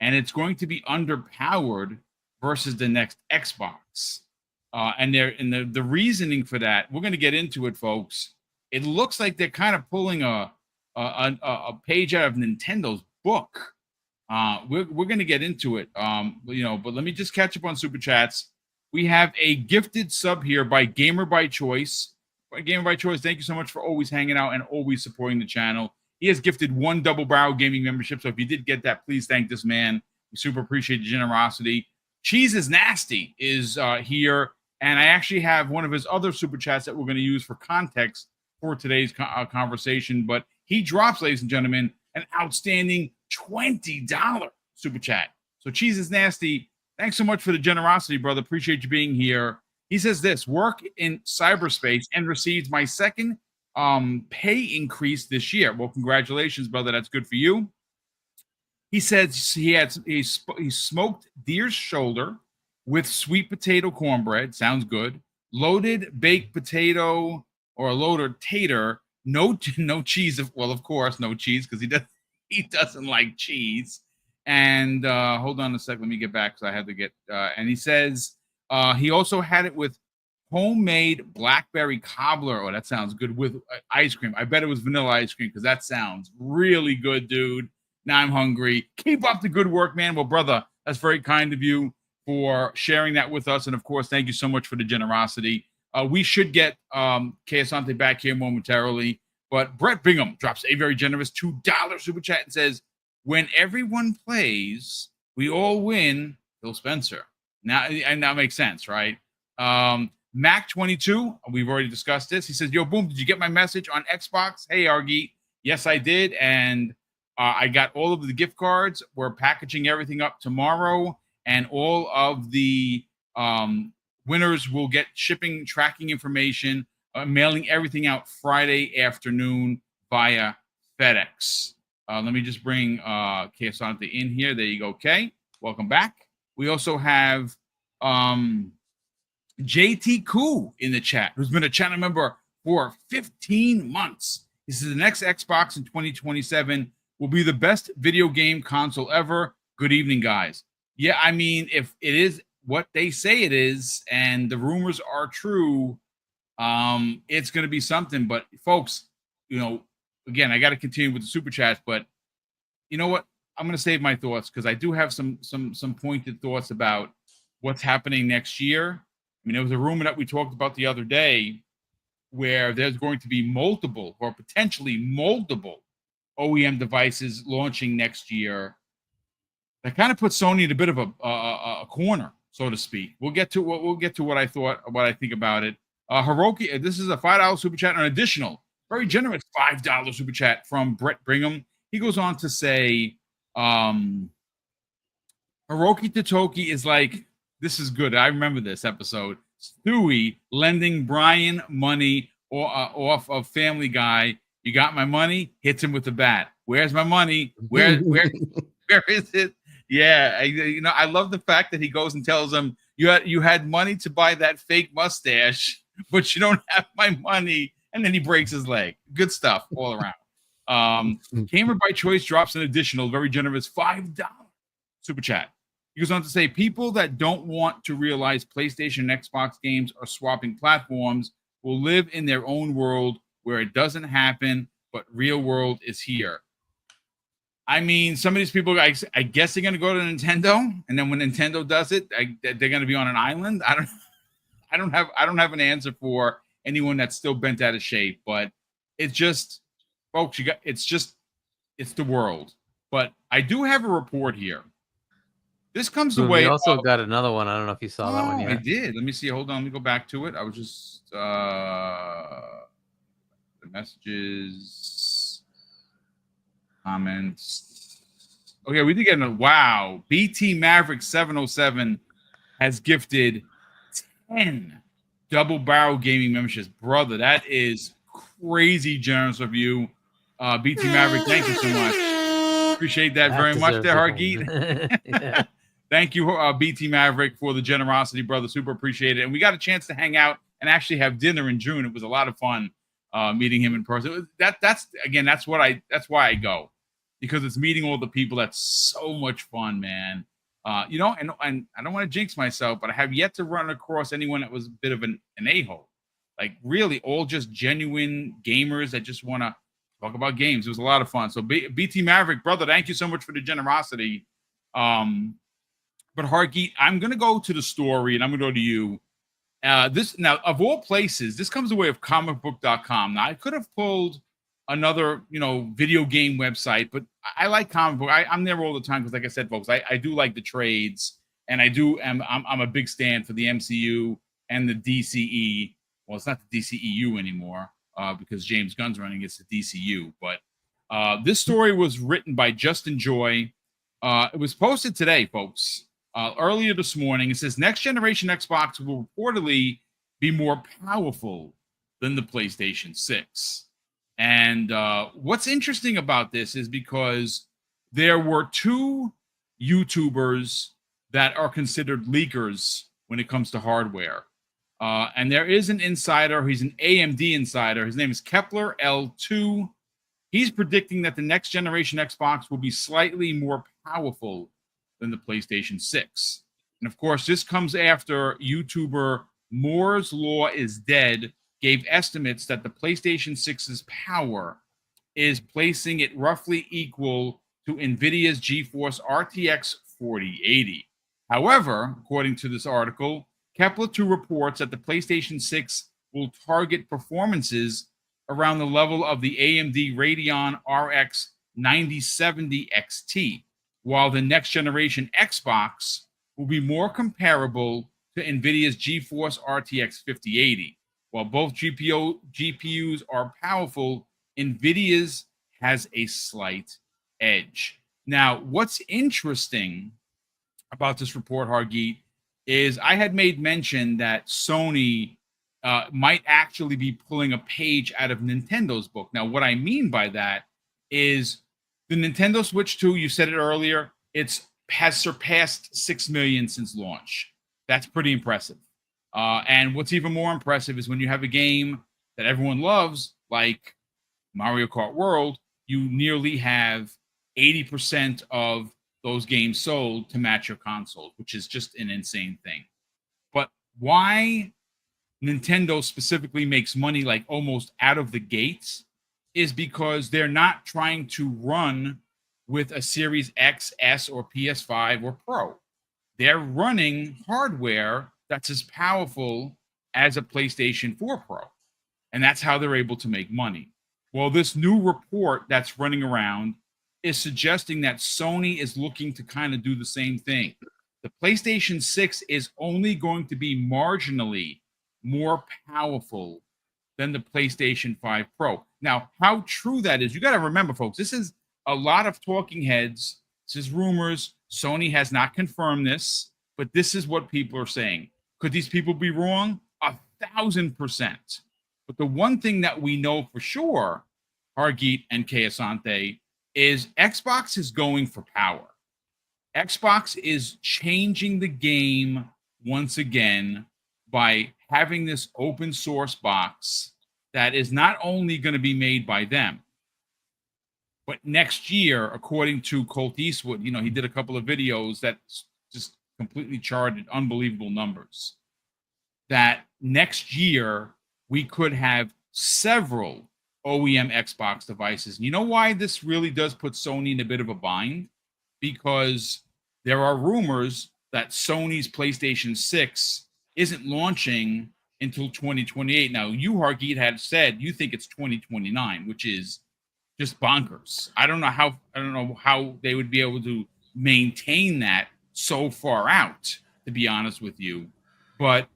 and it's going to be underpowered versus the next Xbox. And the reasoning for that, we're going to get into it, folks. It looks like they're kind of pulling a page out of Nintendo's book. We're going to get into it, you know. But let me just catch up on Super Chats. We have a gifted sub here by Gamer by Choice. Gamer by Choice, thank you so much for always hanging out and always supporting the channel. He has gifted 1 Double Barrel Gaming membership. So if you did get that, please thank this man. We super appreciate the generosity. Cheese is Nasty is here. And I actually have one of his other Super Chats that we're going to use for context for today's conversation. But he drops, ladies and gentlemen, an outstanding $20 Super Chat. So Cheese is Nasty, thanks so much for the generosity, brother. Appreciate you being here. He says this: work in cyberspace and received my second pay increase this year. Well, congratulations, brother. That's good for you. He says he smoked deer's shoulder with sweet potato cornbread. Sounds good. Loaded baked potato or a loaded tater. No cheese. Well, of course, no cheese, because he doesn't like cheese. And hold on a sec. Let me get back, because I had to get. And he says he also had it with homemade blackberry cobbler. Oh, that sounds good, with ice cream. I bet it was vanilla ice cream, because that sounds really good, dude. Now I'm hungry. Keep up the good work, man. Well, brother, that's very kind of you for sharing that with us. And of course, thank you so much for the generosity. We should get Kay Asante back here momentarily. But Brett Bingham drops a very generous $2 Super Chat and says, when everyone plays, we all win. Phil Spencer. Now, and that makes sense, right? Mac22, we've already discussed this. He says, yo, Boom, did you get my message on Xbox? Hey, Argy. Yes, I did. And I got all of the gift cards. We're packaging everything up tomorrow. And all of the winners will get shipping tracking information, mailing everything out Friday afternoon via FedEx. Let me just bring Kay Asante in here. There you go, Kay. Welcome back. We also have JT Koo in the chat, who's been a channel member for 15 months. He says the next Xbox in 2027 will be the best video game console ever. Good evening, guys. Yeah, I mean, if it is what they say it is, and the rumors are true, It's going to be something. But folks, again, I got to continue with the super chats. But you know what? I'm going to save my thoughts because I do have some pointed thoughts about what's happening next year. I mean, there was a rumor that we talked about the other day where there's going to be multiple or potentially multiple OEM devices launching next year. That kind of puts Sony in a bit of a corner, so to speak. We'll get to what I think about it. Hiroki, this is a $5 super chat, an additional very generous $5 super chat from Brett Brigham. He goes on to say, Hiroki Totoki is like, this is good. I remember this episode. Stewie lending Brian money off of Family Guy. You got my money? Hits him with the bat. Where's my money? Where is it? Yeah, I love the fact that he goes and tells him you had money to buy that fake mustache, but you don't have my money, and then he breaks his leg. Good stuff all around. Gamer by Choice drops an additional very generous $5 super chat. He goes on to say, people that don't want to realize PlayStation and Xbox games are swapping platforms will live in their own world where it doesn't happen, but real world is here. I mean, some of these people, I guess they're going to go to Nintendo, and then when Nintendo does it, they're going to be on an island. I don't have an answer for anyone that's still bent out of shape, but it's just, folks, it's the world. But I do have a report here. This comes the way. We also got another one. I don't know if you saw that one yet. I did. Let me see. Hold on. Let me go back to it. I was just the messages, comments. Okay, we did get a wow. BT Maverick 707 has gifted 10 double barrel gaming memberships. Brother, that is crazy generous of you. BT Maverick, thank you so much. Appreciate that very much there, Hargeet. Yeah. Thank you, BT Maverick, for the generosity, brother. Super appreciate it. And we got a chance to hang out and actually have dinner in June. It was a lot of fun meeting him in person. That's why I go, because it's meeting all the people. That's so much fun, man. And I don't want to jinx myself, but I have yet to run across anyone that was a bit of an a-hole. Like really all just genuine gamers that just want to talk about games. It was a lot of fun. So BT Maverick, brother, thank you so much for the generosity. But Hargeet, I'm going to go to the story, and I'm going to go to you. Now, of all places, this comes away of comicbook.com. Now, I could have pulled another, video game website, but I like comic book. I'm there all the time because, like I said, folks, I do like the trades, and I'm a big stand for the MCU and the DCE. Well, it's not the DCEU anymore because James Gunn's running. It's the DCU. But this story was written by Justin Joy. It was posted today, folks. Earlier this morning, it says next generation Xbox will reportedly be more powerful than the PlayStation 6. And what's interesting about this is because there were two YouTubers that are considered leakers when it comes to hardware. And there is an insider. He's an AMD insider. His name is Kepler L2. He's predicting that the next generation Xbox will be slightly more powerful than the PlayStation 6. And of course, this comes after YouTuber Moore's Law is Dead gave estimates that the PlayStation 6's power is placing it roughly equal to NVIDIA's GeForce RTX 4080. However, according to this article, Kepler 2 reports that the PlayStation 6 will target performances around the level of the AMD Radeon RX 9070 XT, while the next generation Xbox will be more comparable to NVIDIA's GeForce RTX 5080. While both GPUs are powerful, NVIDIA's has a slight edge. Now, what's interesting about this report, Hargeet, is I had made mention that Sony might actually be pulling a page out of Nintendo's book. Now, what I mean by that is the Nintendo Switch 2, you said it earlier, has surpassed 6 million since launch. That's pretty impressive. And what's even more impressive is when you have a game that everyone loves, like Mario Kart World, you nearly have 80% of those games sold to match your console, which is just an insane thing. But why Nintendo specifically makes money like almost out of the gates is because they're not trying to run with a Series X, S, or PS5 or Pro. They're running hardware that's as powerful as a PlayStation 4 Pro. And that's how they're able to make money. Well, this new report that's running around is suggesting that Sony is looking to kind of do the same thing. The PlayStation 6 is only going to be marginally more powerful than the PlayStation 5 Pro. Now, how true that is, you got to remember, folks, this is a lot of talking heads. This is rumors. Sony has not confirmed this, but this is what people are saying. Could these people be wrong? 1,000%. But the one thing that we know for sure, Hargeet and Kayasante, is Xbox is going for power. Xbox is changing the game once again by having this open source box that is not only going to be made by them, but next year, according to Colt Eastwood, you know, he did a couple of videos that just completely charted unbelievable numbers, that next year we could have several OEM Xbox devices. And you know why this really does put Sony in a bit of a bind? Because there are rumors that Sony's PlayStation 6 isn't launching until 2028. Now, you, Hargeet, had said you think it's 2029, which is just bonkers. I don't know how they would be able to maintain that so far out, to be honest with you. But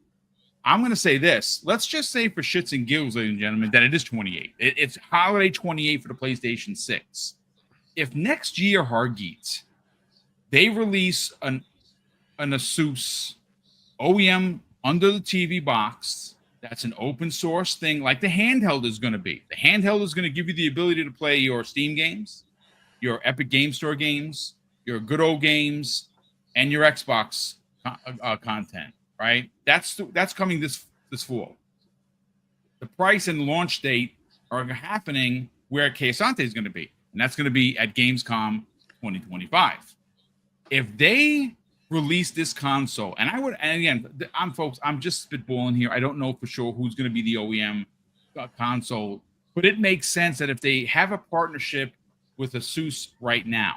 I'm going to say this. Let's just say for shits and giggles, ladies and gentlemen, that it is 28. It's holiday 28 for the PlayStation 6. If next year, Hargeet, they release an Asus OEM under the TV box, that's an open source thing like the handheld is going to be. The handheld is going to give you the ability to play your Steam games, your Epic Game Store games, your good old games, and your Xbox content, right? That's coming this fall. The price and launch date are happening where Kayasante is going to be, and that's going to be at Gamescom 2025. If they release this console, and again, I'm just spitballing here. I don't know for sure who's going to be the OEM console, but it makes sense that if they have a partnership with Asus right now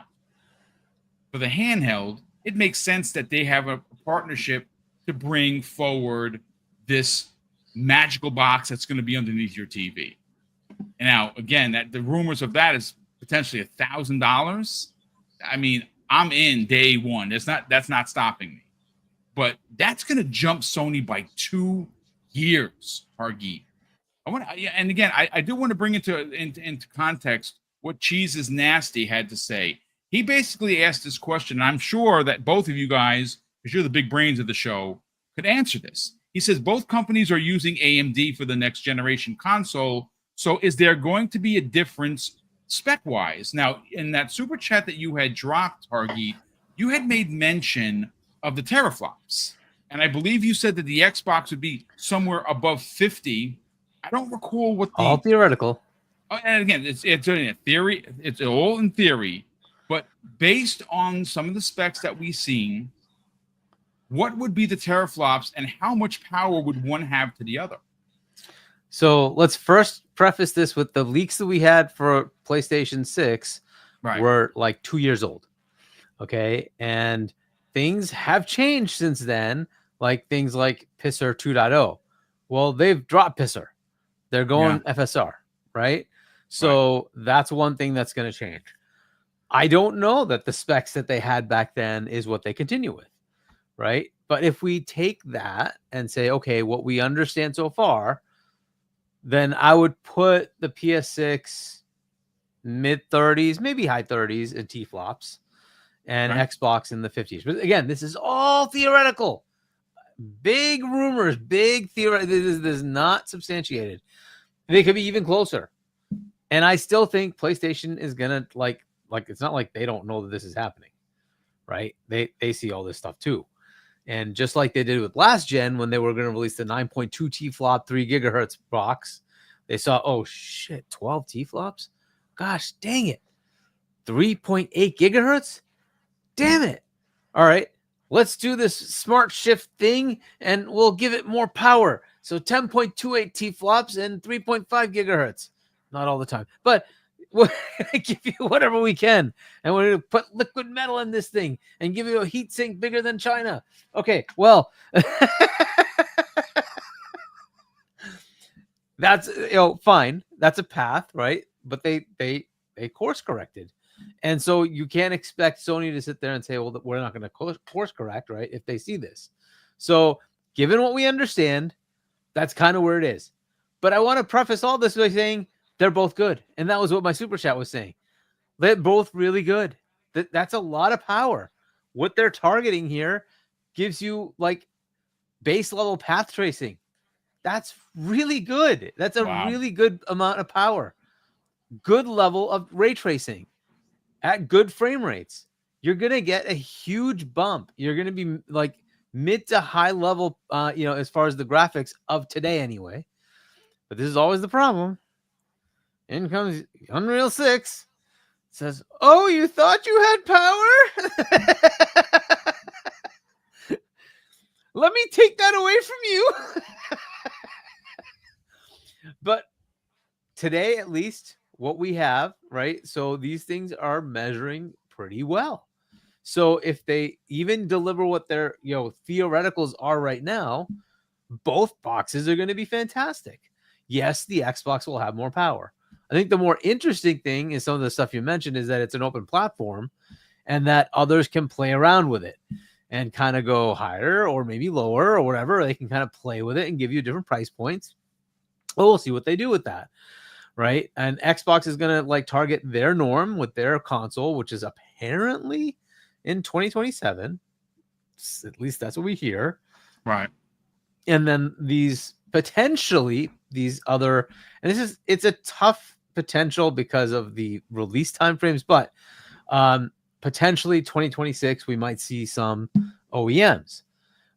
for the handheld, it makes sense that they have a partnership to bring forward this magical box that's going to be underneath your TV. And now, again, that the rumors of that is potentially $1,000. I mean, I'm in day one. That's not stopping me. But that's going to jump Sony by 2 years, Hargeet. And again, I do want to bring into context what Cheese is Nasty had to say. He basically asked this question, and I'm sure that both of you guys, because you're the big brains of the show, could answer this. He says both companies are using AMD for the next generation console. So is there going to be a difference spec-wise? Now, in that super chat that you had dropped, Hargeet, you had made mention of the teraflops. And I believe you said that the Xbox would be somewhere above 50. I don't recall what the... All theoretical. And again, it's a theory. It's all in theory. But based on some of the specs that we've seen, what would be the teraflops and how much power would one have to the other? So let's first preface this with the leaks that we had for PlayStation 6 were like 2 years old. Okay. And things have changed since then, like things like Pisser 2.0. Well, they've dropped Pisser. They're going FSR, right? So that's one thing that's going to change. I don't know that the specs that they had back then is what they continue with, right? But if we take that and say, okay, what we understand so far, then I would put the PS6 mid 30s, maybe high 30s in T-flops, and Xbox in the 50s. But again, this is all theoretical. Big rumors, big theory. This is not substantiated. They could be even closer. And I still think PlayStation is gonna like it's not like they don't know that this is happening, right? They see all this stuff too. And just like they did with last gen when they were going to release the 9.2 T-flop 3 gigahertz box, they saw, oh shit, 12 T-flops? Gosh, dang it. 3.8 gigahertz? Damn it. All right, let's do this smart shift thing and we'll give it more power. So 10.28 T flops and 3.5 gigahertz. Not all the time, but we're gonna give you whatever we can, and we're gonna put liquid metal in this thing and give you a heat sink bigger than China. Okay, well, that's fine. That's a path, right? But they course corrected, and so you can't expect Sony to sit there and say, "Well, we're not going to course correct," right? If they see this, so given what we understand, that's kind of where it is. But I want to preface all this by saying they're both good. And that was what my super chat was saying. They're both really good. That's a lot of power. What they're targeting here gives you like base level path tracing. That's really good. That's a really good amount of power. Good level of ray tracing at good frame rates. You're going to get a huge bump. You're going to be like mid to high level, as far as the graphics of today anyway. But this is always the problem. In comes Unreal 6. It says, "Oh, you thought you had power? Let me take that away from you." But today, at least, what we have, right? So these things are measuring pretty well. So if they even deliver what their theoreticals are right now, both boxes are going to be fantastic. Yes, the Xbox will have more power. I think the more interesting thing is some of the stuff you mentioned is that it's an open platform and that others can play around with it and kind of go higher or maybe lower or whatever. They can kind of play with it and give you different price points. Well, we'll see what they do with that, right? And Xbox is going to like target their norm with their console, which is apparently in 2027. At least that's what we hear. Right. And then these other, and it's a tough potential because of the release timeframes, but potentially 2026, we might see some OEMs.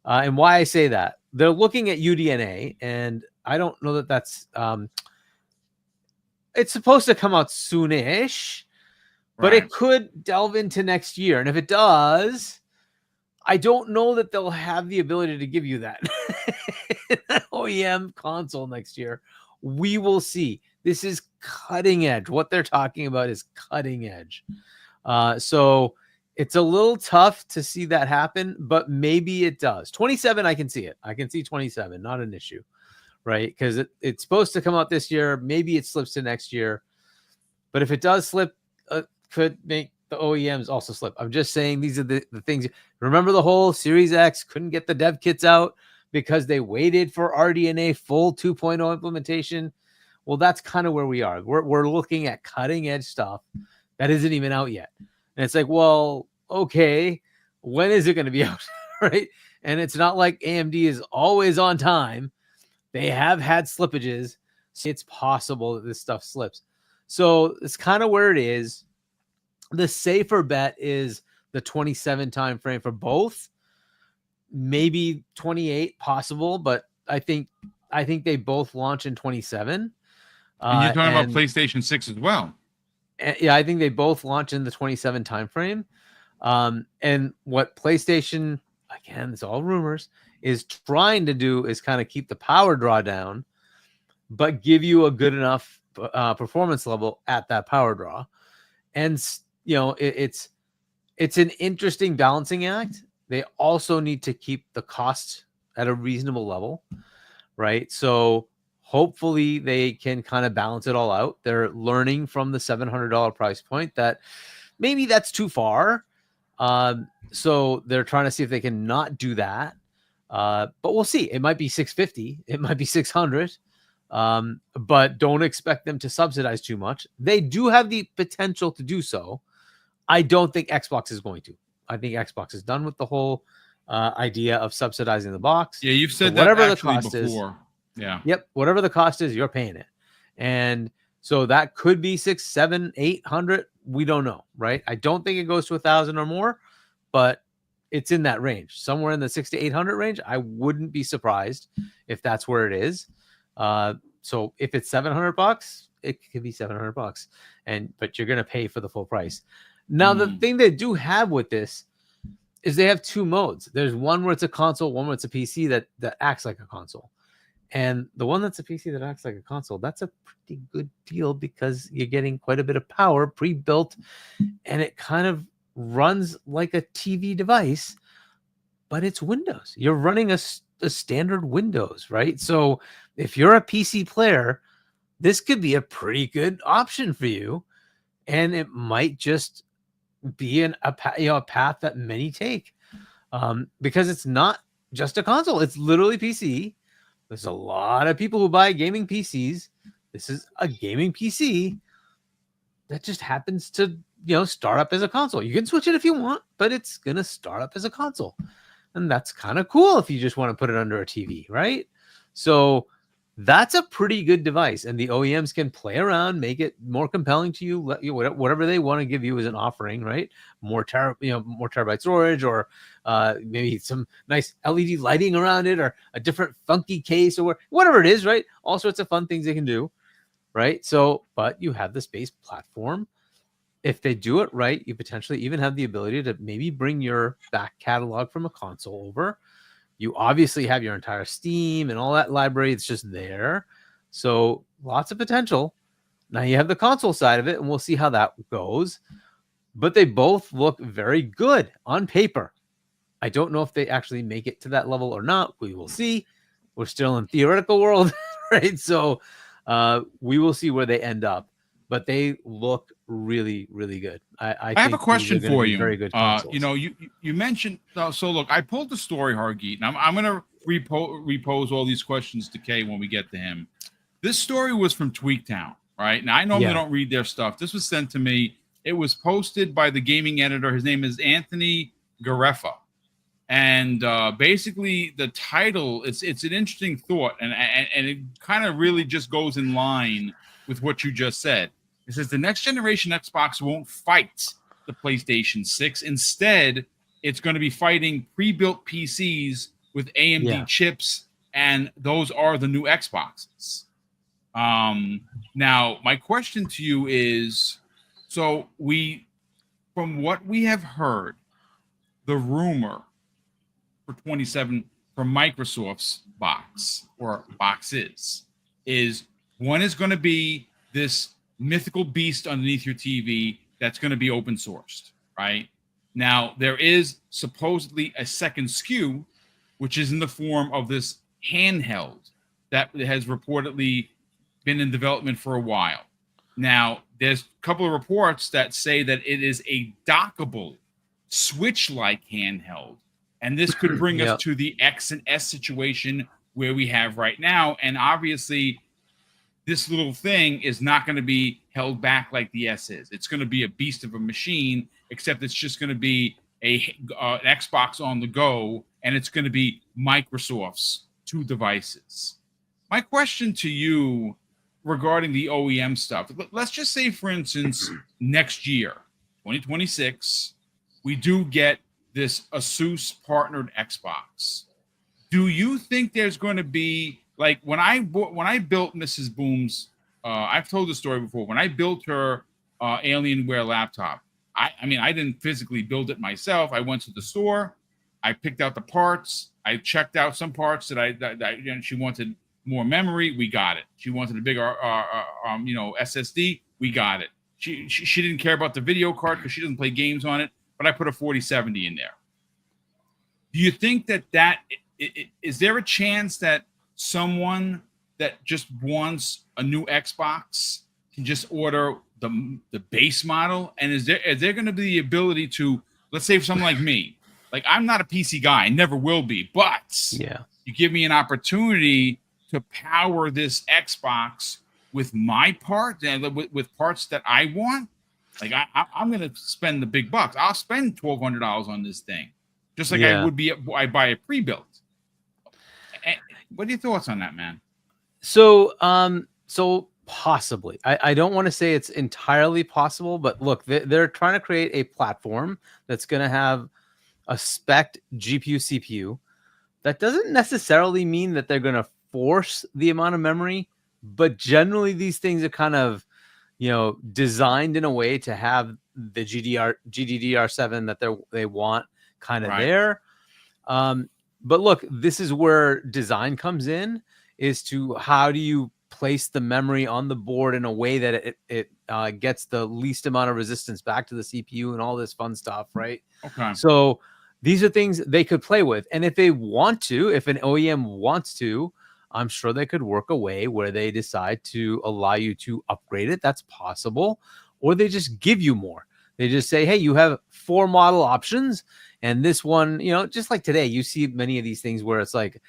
And why I say that, they're looking at UDNA, and I don't know that that's, it's supposed to come out soonish, but it could delve into next year. And if it does, I don't know that they'll have the ability to give you that OEM console next year. We will see. This is cutting edge. What they're talking about is cutting edge. So it's a little tough to see that happen, but maybe it does. 27, I can see it. I can see 27, not an issue, right? Because it's supposed to come out this year. Maybe it slips to next year. But if it does slip, could make the OEMs also slip. I'm just saying these are the things. Remember the whole Series X couldn't get the dev kits out because they waited for RDNA full 2.0 implementation. Well, that's kind of where we are. We're looking at cutting edge stuff that isn't even out yet. And it's like, well, okay, when is it going to be out? Right? And it's not like AMD is always on time. They have had slippages. So it's possible that this stuff slips. So it's kind of where it is. The safer bet is the 27 time frame for both. Maybe 28 possible, but I think they both launch in 27. And you're talking about PlayStation 6 as well. Yeah, I think they both launch in the 27 time frame. And what PlayStation, again, it's all rumors, is trying to do is kind of keep the power draw down, but give you a good enough performance level at that power draw. And it's an interesting balancing act. They also need to keep the cost at a reasonable level, right? So hopefully they can kind of balance it all out. They're learning from the $700 price point that maybe that's too far. So they're trying to see if they can not do that. But we'll see. It might be $650. It might be $600. But don't expect them to subsidize too much. They do have the potential to do so. I don't think Xbox is going to. I think Xbox is done with the whole idea of subsidizing the box. Yeah, you've said so whatever that the cost before. Is, yeah. Yep. Whatever the cost is, you're paying it. And so that could be 600, 700, 800. We don't know, right? I don't think it goes to 1,000 or more, but it's in that range, somewhere in the 600 to 800 range. I wouldn't be surprised if that's where it is. So if it's $700, it could be $700, but you're going to pay for the full price. Now, the thing they do have with this is they have two modes. There's one where it's a console, one where it's a PC that acts like a console. And the one that's a PC that acts like a console, that's a pretty good deal because you're getting quite a bit of power pre-built, and it kind of runs like a TV device, but it's Windows. You're running a standard Windows, right? So if you're a PC player, this could be a pretty good option for you, and it might just be a path that many take, because it's not just a console. It's literally PC. There's a lot of people who buy gaming PCs. This is a gaming PC that just happens to, start up as a console. You can switch it if you want, but it's going to start up as a console. And that's kind of cool if you just want to put it under a TV, right? So that's a pretty good device. And the OEMs can play around, make it more compelling to you, let you whatever they want to give you as an offering, right? More terabyte storage, or maybe some nice LED lighting around it, or a different funky case, or whatever it is, right? All sorts of fun things they can do, right? So, but you have the space platform. If they do it right, you potentially even have the ability to maybe bring your back catalog from a console over. You obviously have your entire Steam and all that library. It's just there. So lots of potential. Now you have the console side of it, and we'll see how that goes. But they both look very good on paper. I don't know if they actually make it to that level or not. We will see. We're still in theoretical world, right? So we will see where they end up. But they look really, really good. I have a question for you. Very good consoles. You mentioned. So look, I pulled the story, Hargeet, and I'm going to repose all these questions to Kay when we get to him. This story was from Tweaktown, right? Now I normally don't read their stuff. This was sent to me. It was posted by the gaming editor. His name is Anthony Gareffa, and basically the title it's an interesting thought, and it kind of really just goes in line with what you just said. It says the next generation Xbox won't fight the PlayStation 6. Instead, it's going to be fighting pre-built PCs with AMD chips, and those are the new Xboxes. Now, my question to you is, so from what we have heard, the rumor for 27 from Microsoft's box or boxes is one is going to be this mythical beast underneath your TV that's going to be open sourced, right? Now, there is supposedly a second SKU, which is in the form of this handheld that has reportedly been in development for a while. Now, there's a couple of reports that say that it is a dockable Switch-like handheld, and this could bring us to the X and S situation where we have right now, and obviously this little thing is not going to be held back like the S is. It's going to be a beast of a machine, except it's just going to be an Xbox on the go, and it's going to be Microsoft's two devices. My question to you regarding the OEM stuff, let's just say, for instance, next year, 2026, we do get this Asus partnered Xbox. Do you think there's going to be, like when I built Mrs. Boom's, I've told the story before. When I built her Alienware laptop, I mean, I didn't physically build it myself. I went to the store, I picked out the parts, I checked out some parts that she wanted more memory. We got it. She wanted a bigger, SSD. We got it. She didn't care about the video card because she doesn't play games on it. But I put a 4070 in there. Do you think that is there a chance that someone that just wants a new Xbox can just order the base model? And is there going to be the ability to, let's say for someone like me, like I'm not a PC guy, I never will be, but you give me an opportunity to power this Xbox with my part and with parts that I want. Like I'm going to spend the big bucks. I'll spend $1,200 on this thing, just like I would be. I buy a pre-built. What are your thoughts on that, man? So possibly. I don't want to say it's entirely possible, but look, they're trying to create a platform that's going to have a spec GPU CPU. That doesn't necessarily mean that they're going to force the amount of memory, but generally these things are kind of, designed in a way to have the GDDR7 that they want kind of there. But look, this is where design comes in. is to how do you place the memory on the board in a way that it gets the least amount of resistance back to the CPU and all this fun stuff, right? Okay. So these are things they could play with. And if they want to, if an OEM wants to, I'm sure they could work a way where they decide to allow you to upgrade it. That's possible. Or they just give you more. They just say, hey, you have 4 model options. And this one, just like today, you see many of these things where it's like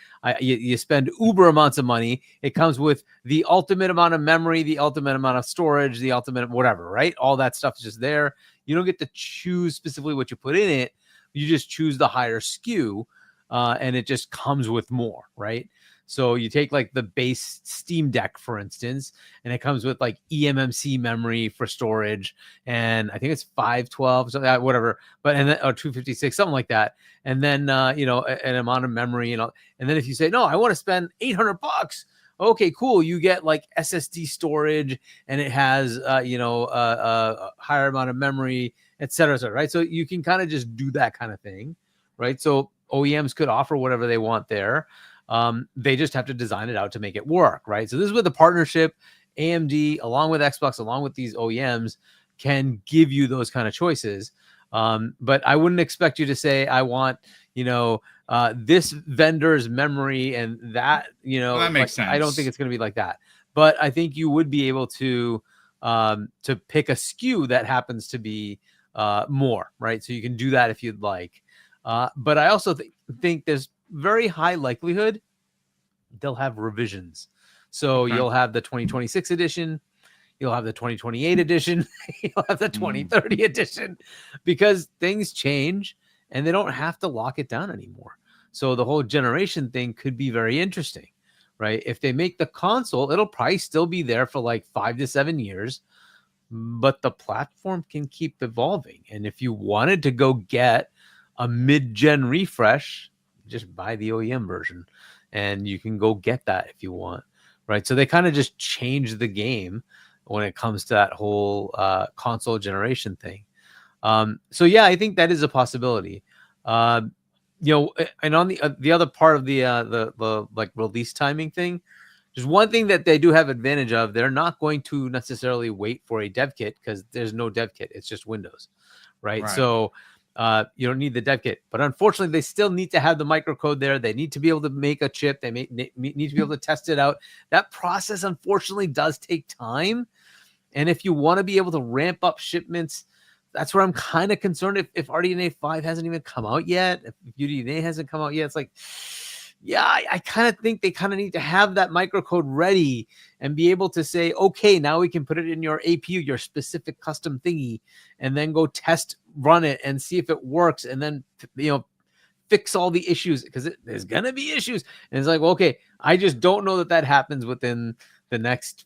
you spend uber amounts of money. It comes with the ultimate amount of memory, the ultimate amount of storage, the ultimate whatever, right? All that stuff is just there. You don't get to choose specifically what you put in it. You just choose the higher SKU, and it just comes with more, right? So you take like the base Steam Deck, for instance, and it comes with like eMMC memory for storage, and I think it's 512, so whatever, but and then or 256, something like that, and then an amount of memory, and then if you say no, I want to spend $800. Okay, cool. You get like SSD storage, and it has a higher amount of memory, et cetera, right? So you can kind of just do that kind of thing, right? So OEMs could offer whatever they want there. They just have to design it out to make it work, right? So this is where the partnership, AMD, along with Xbox, along with these OEMs, can give you those kind of choices. But I wouldn't expect you to say, I want, this vendor's memory and that, well, that makes sense. I don't think it's going to be like that. But I think you would be able to pick a SKU that happens to be more, right? So you can do that if you'd like. But I also think there's very high likelihood they'll have revisions. So you'll have the 2026 edition, you'll have the 2028 edition, you'll have the 2030 edition, because things change and they don't have to lock it down anymore. So the whole generation thing could be very interesting, right? If they make the console, it'll probably still be there for like 5 to 7 years, but the platform can keep evolving. And if you wanted to go get a mid-gen refresh, just buy the OEM version and you can go get that if you want, right? So they kind of just change the game when it comes to that whole console generation thing. So yeah, I think that is a possibility. And on the other part of the like release timing thing, there's one thing that they do have advantage of. They're not going to necessarily wait for a dev kit because there's no dev kit. It's just Windows, right? So you don't need the dev kit, but unfortunately they still need to have the microcode there. They need to be able to make a chip. They need to be able to test it out. That process unfortunately does take time. And if you want to be able to ramp up shipments, that's where I'm kind of concerned. If RDNA 5 hasn't even come out yet, if UDNA hasn't come out yet, it's like, yeah, I kind of think they kind of need to have that microcode ready and be able to say, okay, now we can put it in your APU, your specific custom thingy, and then go test, run it and see if it works. And then, fix all the issues, because there's going to be issues. And it's like, well, okay, I just don't know that happens within the next,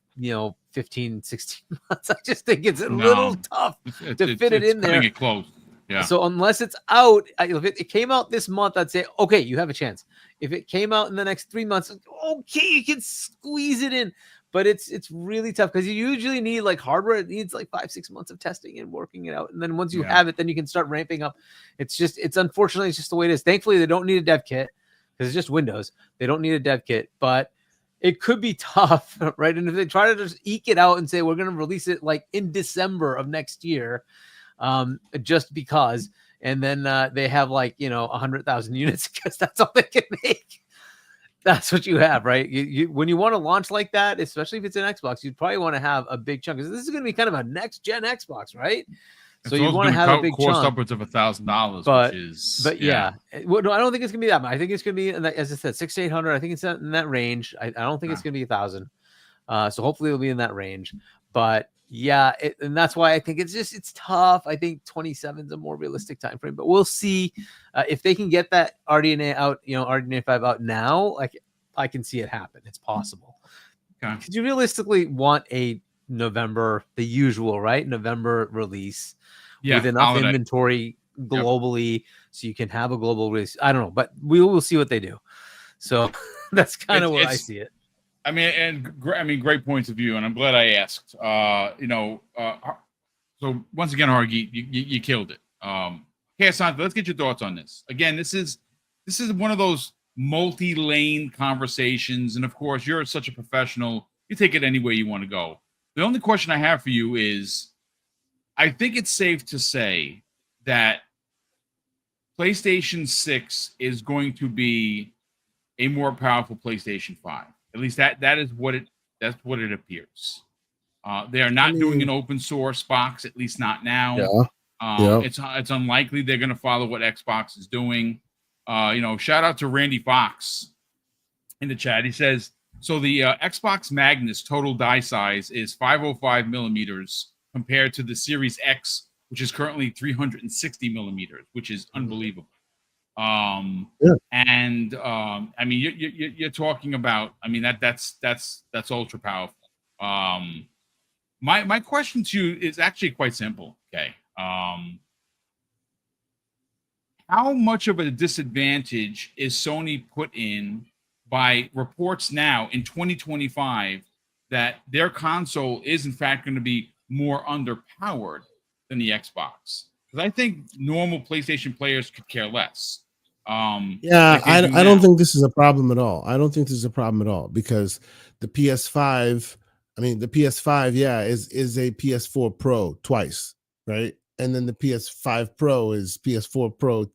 15, 16 months. I just think it's a little tough to fit it in there. It close. Yeah. So unless it's out, if it came out this month, I'd say, okay, you have a chance. If it came out in the next 3 months, okay, you can squeeze it in. But it's really tough because you usually need like hardware. It needs like 5-6 months of testing and working it out. And then once you have it, then you can start ramping up. It's unfortunately, it's just the way it is. Thankfully, they don't need a dev kit because it's just Windows. They don't need a dev kit, but it could be tough, right? And if they try to just eke it out and say, we're going to release it like in December of next year, just because, and then they have like 100,000 units because that's all they can make. That's what you have, right? You when you want to launch like that, especially if it's an Xbox, you'd probably want to have a big chunk because this is going to be kind of a next gen Xbox, right? So you want to have a big chunk, upwards of $1,000, but yeah. Well, no, I don't think it's gonna be that much. I think it's gonna be, as I said, 600 to 800. I think it's in that range. I don't think it's gonna be 1,000. So hopefully it'll be in that range. But yeah, and that's why I think it's tough. I think 27 is a more realistic time frame, but we'll see if they can get that RDNA out, RDNA 5 out now. Like I can see it happen. It's possible. Okay. Because you realistically want a November, the usual, right? November release with enough inventory globally so you can have a global release. I don't know, but we will see what they do. So that's kind of where I see it. I mean, great points of view, and I'm glad I asked. So once again, Hargi, you killed it. Okay, Asante, let's get your thoughts on this. Again, this is one of those multi-lane conversations. And of course, you're such a professional, you take it any way you want to go. The only question I have for you is, I think it's safe to say that PlayStation 6 is going to be a more powerful PlayStation 5. At least that's what it appears. They are not doing an open source box, at least not now. It's unlikely they're going to follow what Xbox is doing. Shout out to Randy Fox in the chat. He says, so the Xbox Magnus total die size is 505 millimeters compared to the Series X, which is currently 360 millimeters, which is unbelievable. And I mean, you're talking about, I mean, that's ultra powerful. My question to you is actually quite simple. Okay. How much of a disadvantage is Sony put in by reports now in 2025 that their console is in fact going to be more underpowered than the Xbox? Because I think normal PlayStation players could care less. I don't think this is a problem at all. I don't think this is a problem at all because the PS5, is a PS4 Pro twice, right? And then the PS5 Pro is PS4 Pro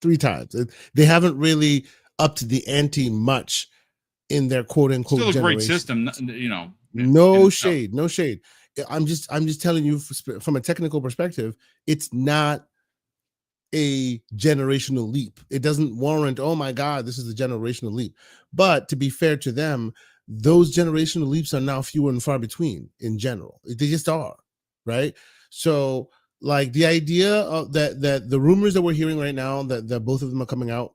3 times. They haven't really upped the ante much in their quote unquote still a generation. Great system, No shade. I'm just telling you from a technical perspective, it's not a generational leap. It doesn't warrant, oh my God, this is a generational leap. But to be fair to them, those generational leaps are now fewer and far between in general. They just are, right? So like the idea of that the rumors that we're hearing right now that both of them are coming out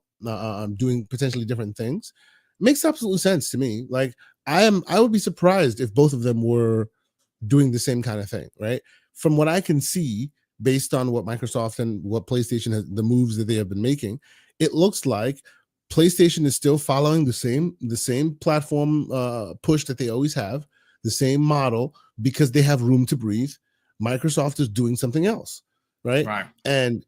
doing potentially different things makes absolute sense to me. Like I would be surprised if both of them were doing the same kind of thing, right? From what I can see, based on what Microsoft and what PlayStation has, the moves that they have been making, it looks like PlayStation is still following the same platform push that they always have, the same model, because they have room to breathe. Microsoft is doing something else, right? And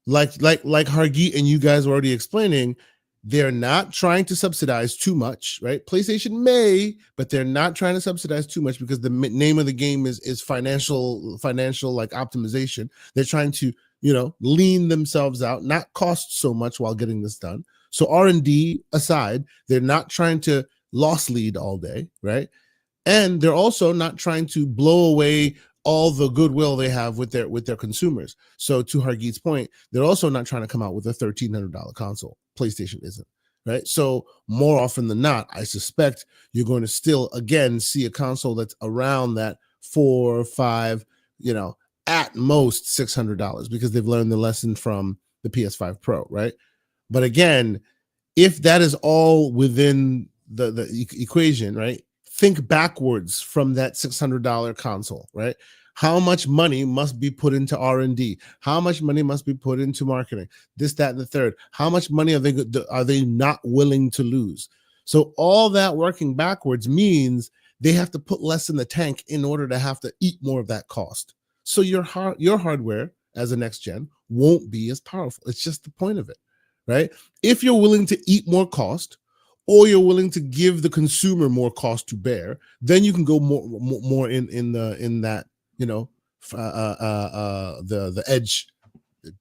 like Hargeet and you guys were already explaining, they're not trying to subsidize too much, right? PlayStation may, but they're not trying to subsidize too much because the name of the game is financial like optimization. They're trying to, lean themselves out, not cost so much while getting this done. So R&D aside, they're not trying to loss lead all day, right? And they're also not trying to blow away all the goodwill they have with their consumers. So to Hargeet's point, they're also not trying to come out with a $1,300 console. PlayStation isn't, right? So more often than not, I suspect you're going to still again see a console that's around that $4 or $5, at most $600 because they've learned the lesson from the PS5 Pro, right? But again, if that is all within the equation, right? Think backwards from that $600 console, right? How much money must be put into R&D? How much money must be put into marketing? This, that, and the third. How much money are they not willing to lose? So all that working backwards means they have to put less in the tank in order to have to eat more of that cost. So your hardware as a next gen won't be as powerful. It's just the point of it, right? If you're willing to eat more cost, or you're willing to give the consumer more cost to bear, then you can go more in that the edge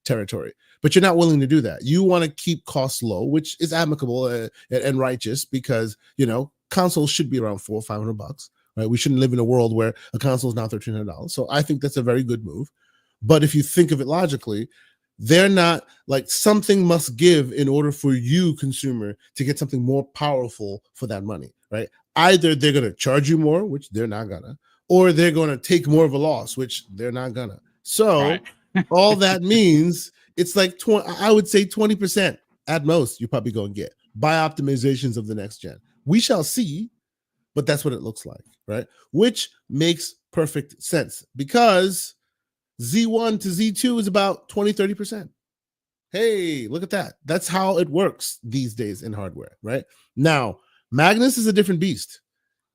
territory. But you're not willing to do that. You want to keep costs low, which is amicable and righteous because consoles should be around $400 or $500, right? We shouldn't live in a world where a console is now $1,300. So I think that's a very good move. But if you think of it logically, they're not like something must give in order for you, consumer, to get something more powerful for that money, right? Either they're going to charge you more, which they're not gonna, or they're going to take more of a loss, which they're not gonna. So all that means it's like I would say 20% at most. You probably going to get by optimizations of the next gen. We shall see, but that's what it looks like, right? Which makes perfect sense because Z1 to Z2 is about 20-30%. Hey, look at that. That's how it works these days in hardware, right? Now, Magnus is a different beast.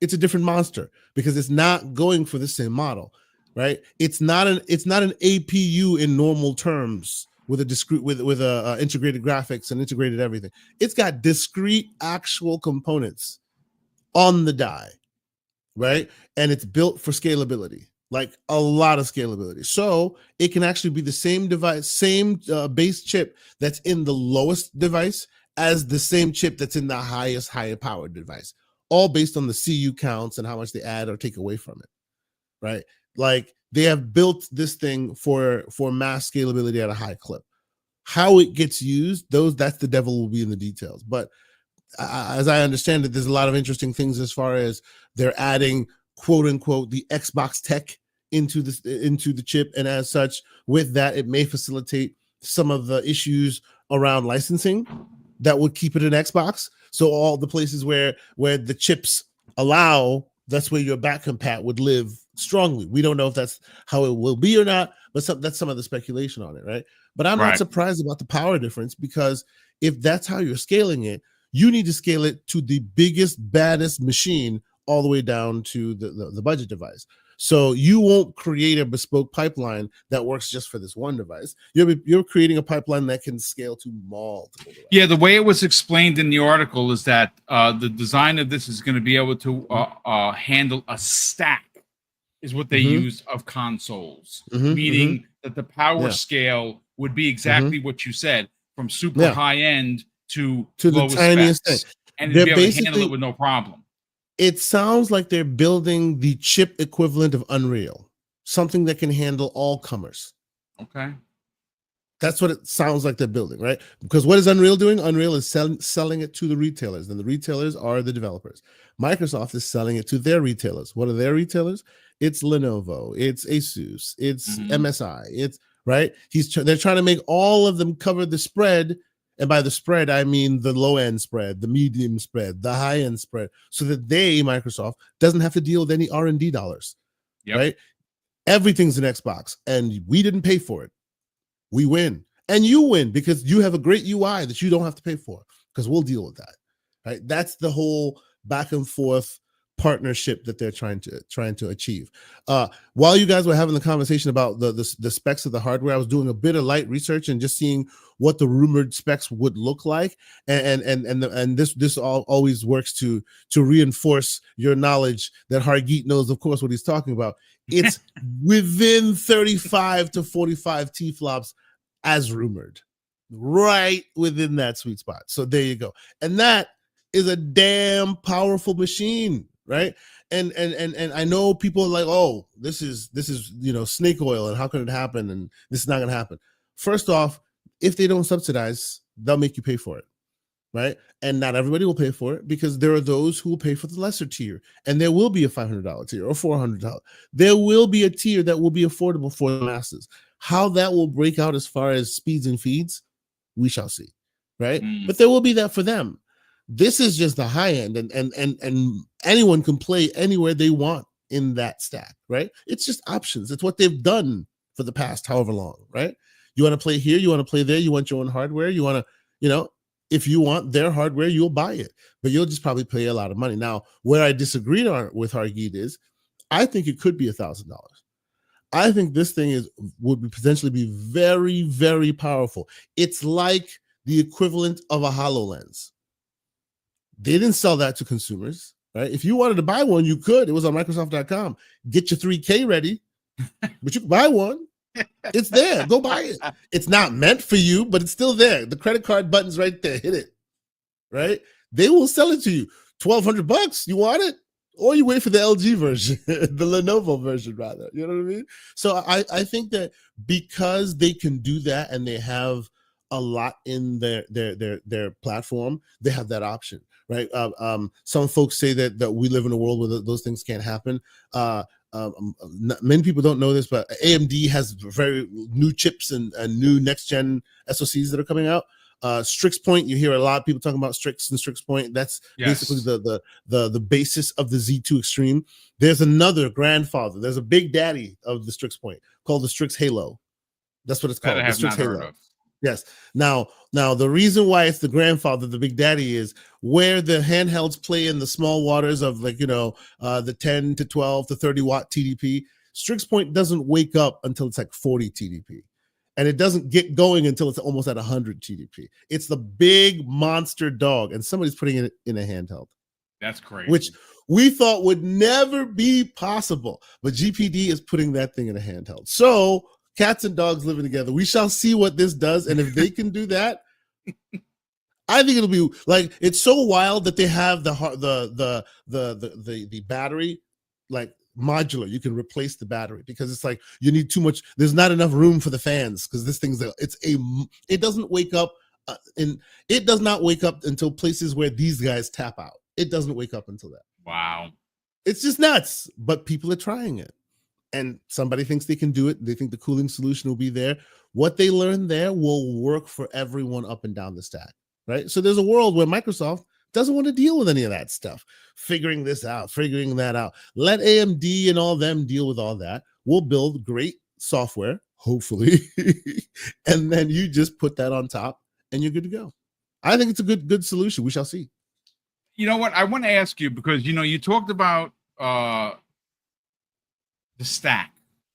It's a different monster because it's not going for the same model, right? It's not an APU in normal terms with a discrete with a integrated graphics and integrated everything. It's got discrete actual components on the die, right? And it's built for scalability, like a lot of scalability. So it can actually be the same device, same base chip that's in the lowest device as the same chip that's in the higher powered device, all based on the CU counts and how much they add or take away from it, right? Like they have built this thing for mass scalability at a high clip. How it gets used, that's the devil will be in the details. But as I understand it, there's a lot of interesting things as far as they're adding quote unquote the Xbox tech into the chip, and as such, with that, it may facilitate some of the issues around licensing that would keep it an Xbox. So all the places where the chips allow, that's where your back compat would live strongly. We don't know if that's how it will be or not, but that's some of the speculation on it, right? But I'm not surprised about the power difference, because if that's how you're scaling it, you need to scale it to the biggest, baddest machine all the way down to the budget device. So you won't create a bespoke pipeline that works just for this one device. You're creating a pipeline that can scale to multiple devices. Yeah, the way it was explained in the article is that the design of this is going to be able to handle a stack, is what they use, of consoles, meaning that the power scale would be exactly what you said, from super high end to the tiniest specs, thing, and they'd be able to handle it with no problem. It sounds like they're building the chip equivalent of Unreal, something that can handle all comers. Okay. That's what it sounds like they're building, right? Because what is Unreal doing? Unreal is selling it to the retailers, and the retailers are the developers. Microsoft is selling it to their retailers. What are their retailers? It's Lenovo, it's Asus, it's MSI, it's right. They're trying to make all of them cover the spread. And by the spread, I mean the low-end spread, the medium spread, the high-end spread, so that Microsoft, doesn't have to deal with any R&D dollars, right? Everything's an Xbox, and we didn't pay for it. We win. And you win, because you have a great UI that you don't have to pay for, because we'll deal with that, right? That's the whole back and forth partnership that they're trying to achieve. While you guys were having the conversation about the specs of the hardware, I was doing a bit of light research and just seeing what the rumored specs would look like, and this always works to reinforce your knowledge that Hargeet knows, of course, what he's talking about. It's within 35 to 45 T-flops as rumored, right within that sweet spot. So there you go. And that is a damn powerful machine, right? And I know people are like, oh, this is snake oil, and how can it happen? And this is not going to happen. First off, if they don't subsidize, they'll make you pay for it, right? And not everybody will pay for it, because there are those who will pay for the lesser tier, and there will be a $500 tier or $400. There will be a tier that will be affordable for the masses. How that will break out as far as speeds and feeds, we shall see, right? But there will be that for them. This is just the high end, and anyone can play anywhere they want in that stack, right? It's just options. It's what they've done for the past however long, right? You want to play here, you want to play there, you want your own hardware, you want to, if you want their hardware, you'll buy it, but you'll just probably pay a lot of money. Now, where I disagree with Hargeet is, I think it could be $1,000. I think this thing would potentially be very, very powerful. It's like the equivalent of a HoloLens. They didn't sell that to consumers, right? If you wanted to buy one, you could. It was on Microsoft.com. Get your 3K ready, but you can buy one. It's there. Go buy it. It's not meant for you, but it's still there. The credit card button's right there. Hit it, right? They will sell it to you. $1,200. You want it? Or you wait for the LG version, the Lenovo version, rather. You know what I mean? So I think that because they can do that, and they have a lot in their platform, they have that option, right? Some folks say that we live in a world where those things can't happen. Many people don't know this, but AMD has very new chips and new next gen SoCs that are coming out. Strix Point, you hear a lot of people talking about Strix and Strix Point. That's basically the basis of the Z2 Extreme. There's another grandfather. There's a big daddy of the Strix Point called the Strix Halo. That's what it's called. The Strix Halo. Yes. Now, the reason why it's the grandfather, the big daddy, is where the handhelds play in the small waters of the 10 to 12 to 30 watt TDP. Strix Point doesn't wake up until it's like 40 TDP. and it doesn't get going until it's almost at 100 GDP. It's the big monster dog, and somebody's putting it in a handheld. That's crazy. Which we thought would never be possible, but GPD is putting that thing in a handheld. So cats and dogs living together. We shall see what this does, and if they can do that, I think it'll be like, it's so wild that they have the battery like modular. You can replace the battery because it's like you need too much. There's not enough room for the fans because this thing's it doesn't wake up and it does not wake up until places where these guys tap out. It doesn't wake up until that. Wow. It's just nuts, but people are trying it. And somebody thinks they can do it. They think the cooling solution will be there. What they learn there will work for everyone up and down the stack, right? So there's a world where Microsoft doesn't want to deal with any of that stuff, figuring this out, figuring that out. Let AMD and all them deal with all that. We'll build great software, hopefully, and then you just put that on top and you're good to go. I think it's a good solution. We shall see. You know what? I want to ask you because, you talked about the stack,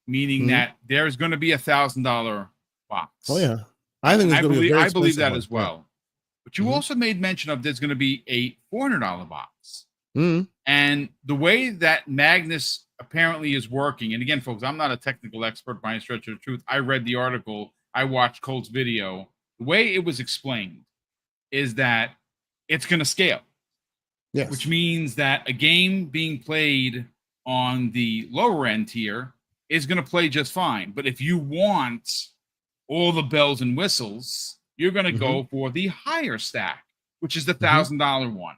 meaning that there's going to be $1,000 box. Oh, yeah. I think I believe that as well. Yeah. But you also made mention of there's going to be a $400 box. And the way that Magnus apparently is working, and again, folks, I'm not a technical expert by any stretch of the truth. I read the article. I watched Colt's video. The way it was explained is that it's going to scale. Yes. Which means that a game being played on the lower end tier is going to play just fine. But if you want all the bells and whistles, you're going to go for the higher stack, which is the $1,000 one.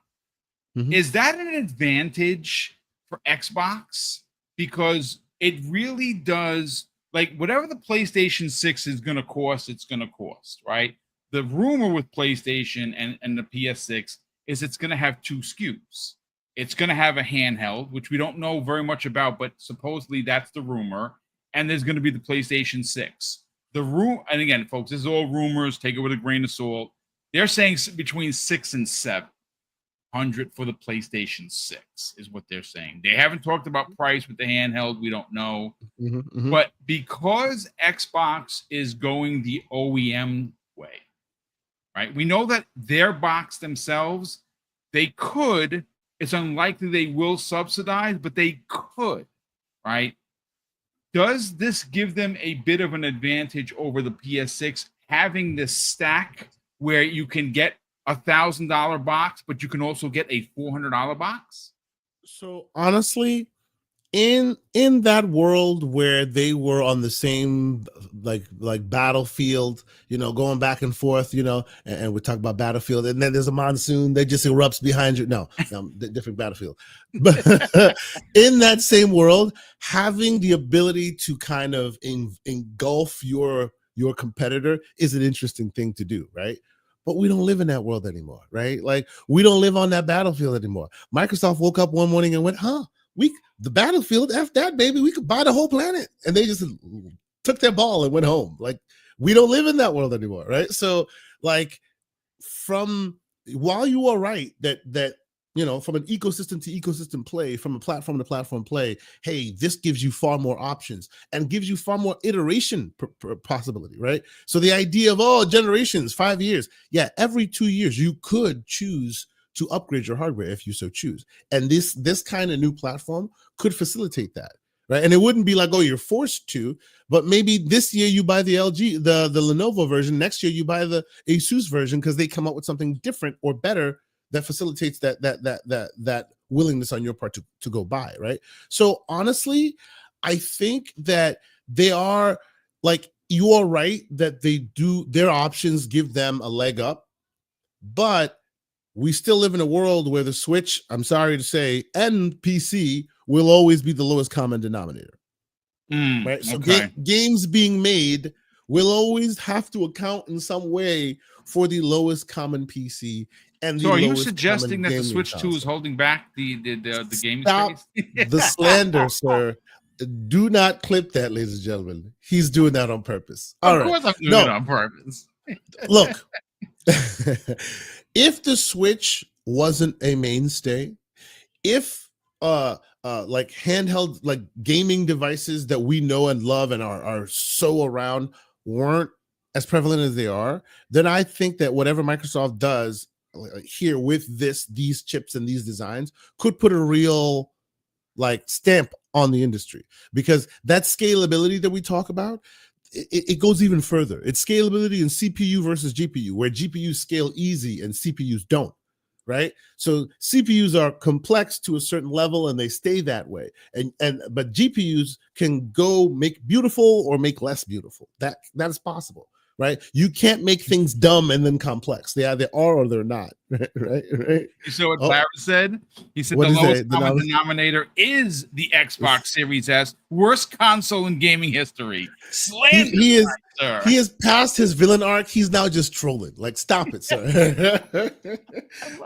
Is that an advantage for Xbox? Because it really does, like, whatever the PlayStation 6 is going to cost, it's going to cost, right? The rumor with PlayStation and the PS6 is it's going to have 2 SKUs. It's going to have a handheld, which we don't know very much about, but supposedly that's the rumor. And there's going to be the PlayStation 6. And again, folks, this is all rumors. Take it with a grain of salt. They're saying between 6 and 700 for the PlayStation 6 is what they're saying. They haven't talked about price with the handheld. We don't know. But because Xbox is going the OEM way, right? We know that their box themselves, they could, it's unlikely they will subsidize, but they could, right? Does this give them a bit of an advantage over the PS6, having this stack where you can get $1,000 box, but you can also get a $400 box? So honestly, in that world where they were on the same like Battlefield, going back and forth, and we talk about Battlefield, and then there's a monsoon that just erupts behind you. No, different Battlefield. But in that same world, having the ability to kind of engulf your competitor is an interesting thing to do, right? But we don't live in that world anymore, right? Like, we don't live on that battlefield anymore. Microsoft woke up one morning and went, the battlefield, F that, baby, we could buy the whole planet. And they just took their ball and went home. Like, we don't live in that world anymore, right? So, like, while you are right that from an ecosystem to ecosystem play, from a platform to platform play, hey, this gives you far more options and gives you far more iteration possibility, right? So the idea of, generations, 5 years. Yeah, every 2 years, you could choose to upgrade your hardware if you so choose. And this kind of new platform could facilitate that, right? And it wouldn't be like, you're forced to, but maybe this year you buy the LG, the Lenovo version, next year you buy the Asus version because they come up with something different or better that facilitates that willingness on your part to go buy, right? So honestly, I think that they are, like, you are right that their options give them a leg up, but we still live in a world where the Switch, I'm sorry to say, and PC will always be the lowest common denominator, right? So games being made will always have to account in some way for the lowest common PC. And so, are you suggesting that the Switch 2 is holding back the gaming space? The slander, sir. Do not clip that, ladies and gentlemen. He's doing that on purpose. Of course, I'm doing it on purpose. Look. If the Switch wasn't a mainstay, if like handheld, like gaming devices that we know and love and are so around weren't as prevalent as they are, then I think that whatever Microsoft does here with these chips and these designs could put a real like stamp on the industry, because that scalability that we talk about, it goes even further. It's scalability in CPU versus GPU, where GPUs scale easy and CPUs don't. Right, so CPUs are complex to a certain level and they stay that way, but GPUs can go make beautiful or make less beautiful. That is possible, right? You can't make things dumb and then complex. They either are or they're not. Right. You saw what Barrett said? He said the lowest common denominator is the Xbox Series S, worst console in gaming history. Slander. He is past his villain arc. He's now just trolling. Like, stop it, sir.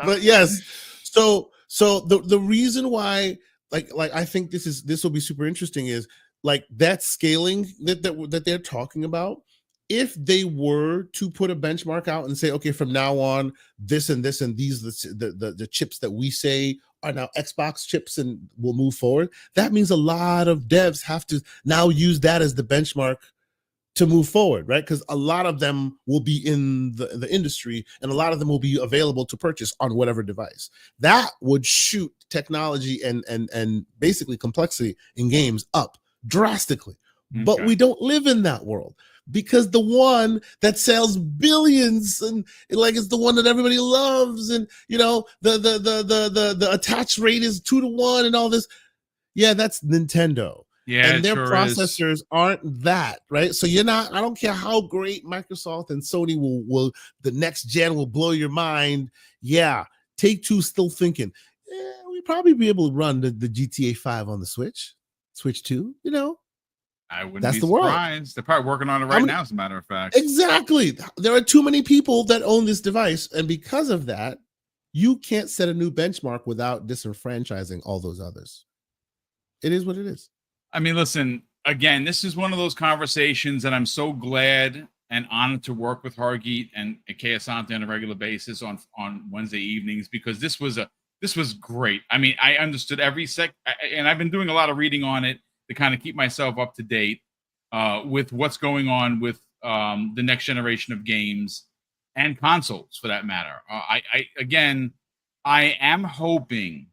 But yes, so the reason why, like I think this will be super interesting is like that scaling that they're talking about. If they were to put a benchmark out and say, okay, from now on, this and this and these the chips that we say are now Xbox chips and will move forward, that means a lot of devs have to now use that as the benchmark to move forward, right? Because a lot of them will be in the industry and a lot of them will be available to purchase on whatever device. That would shoot technology and basically complexity in games up drastically. Okay. But we don't live in that world, because the one that sells billions and like is the one that everybody loves, and you know the attach rate is 2 to 1 and all this. Yeah, that's Nintendo. Yeah, and their processors aren't that, right? So you're not, I don't care how great Microsoft and Sony will the next gen will blow your mind. Yeah, Take-Two still thinking, we'd probably be able to run the GTA 5 on the Switch 2, you know? I wouldn't be surprised. They're probably working on it right now, as a matter of fact. Exactly. There are too many people that own this device, and because of that, you can't set a new benchmark without disenfranchising all those others. It is what it is. I mean, listen, again, this is one of those conversations that I'm so glad and honored to work with Hargeet and Kay Asante on a regular basis on Wednesday evenings, because this was great. I mean, I understood every and I've been doing a lot of reading on it to kind of keep myself up to date with what's going on with the next generation of games and consoles, for that matter. I am hoping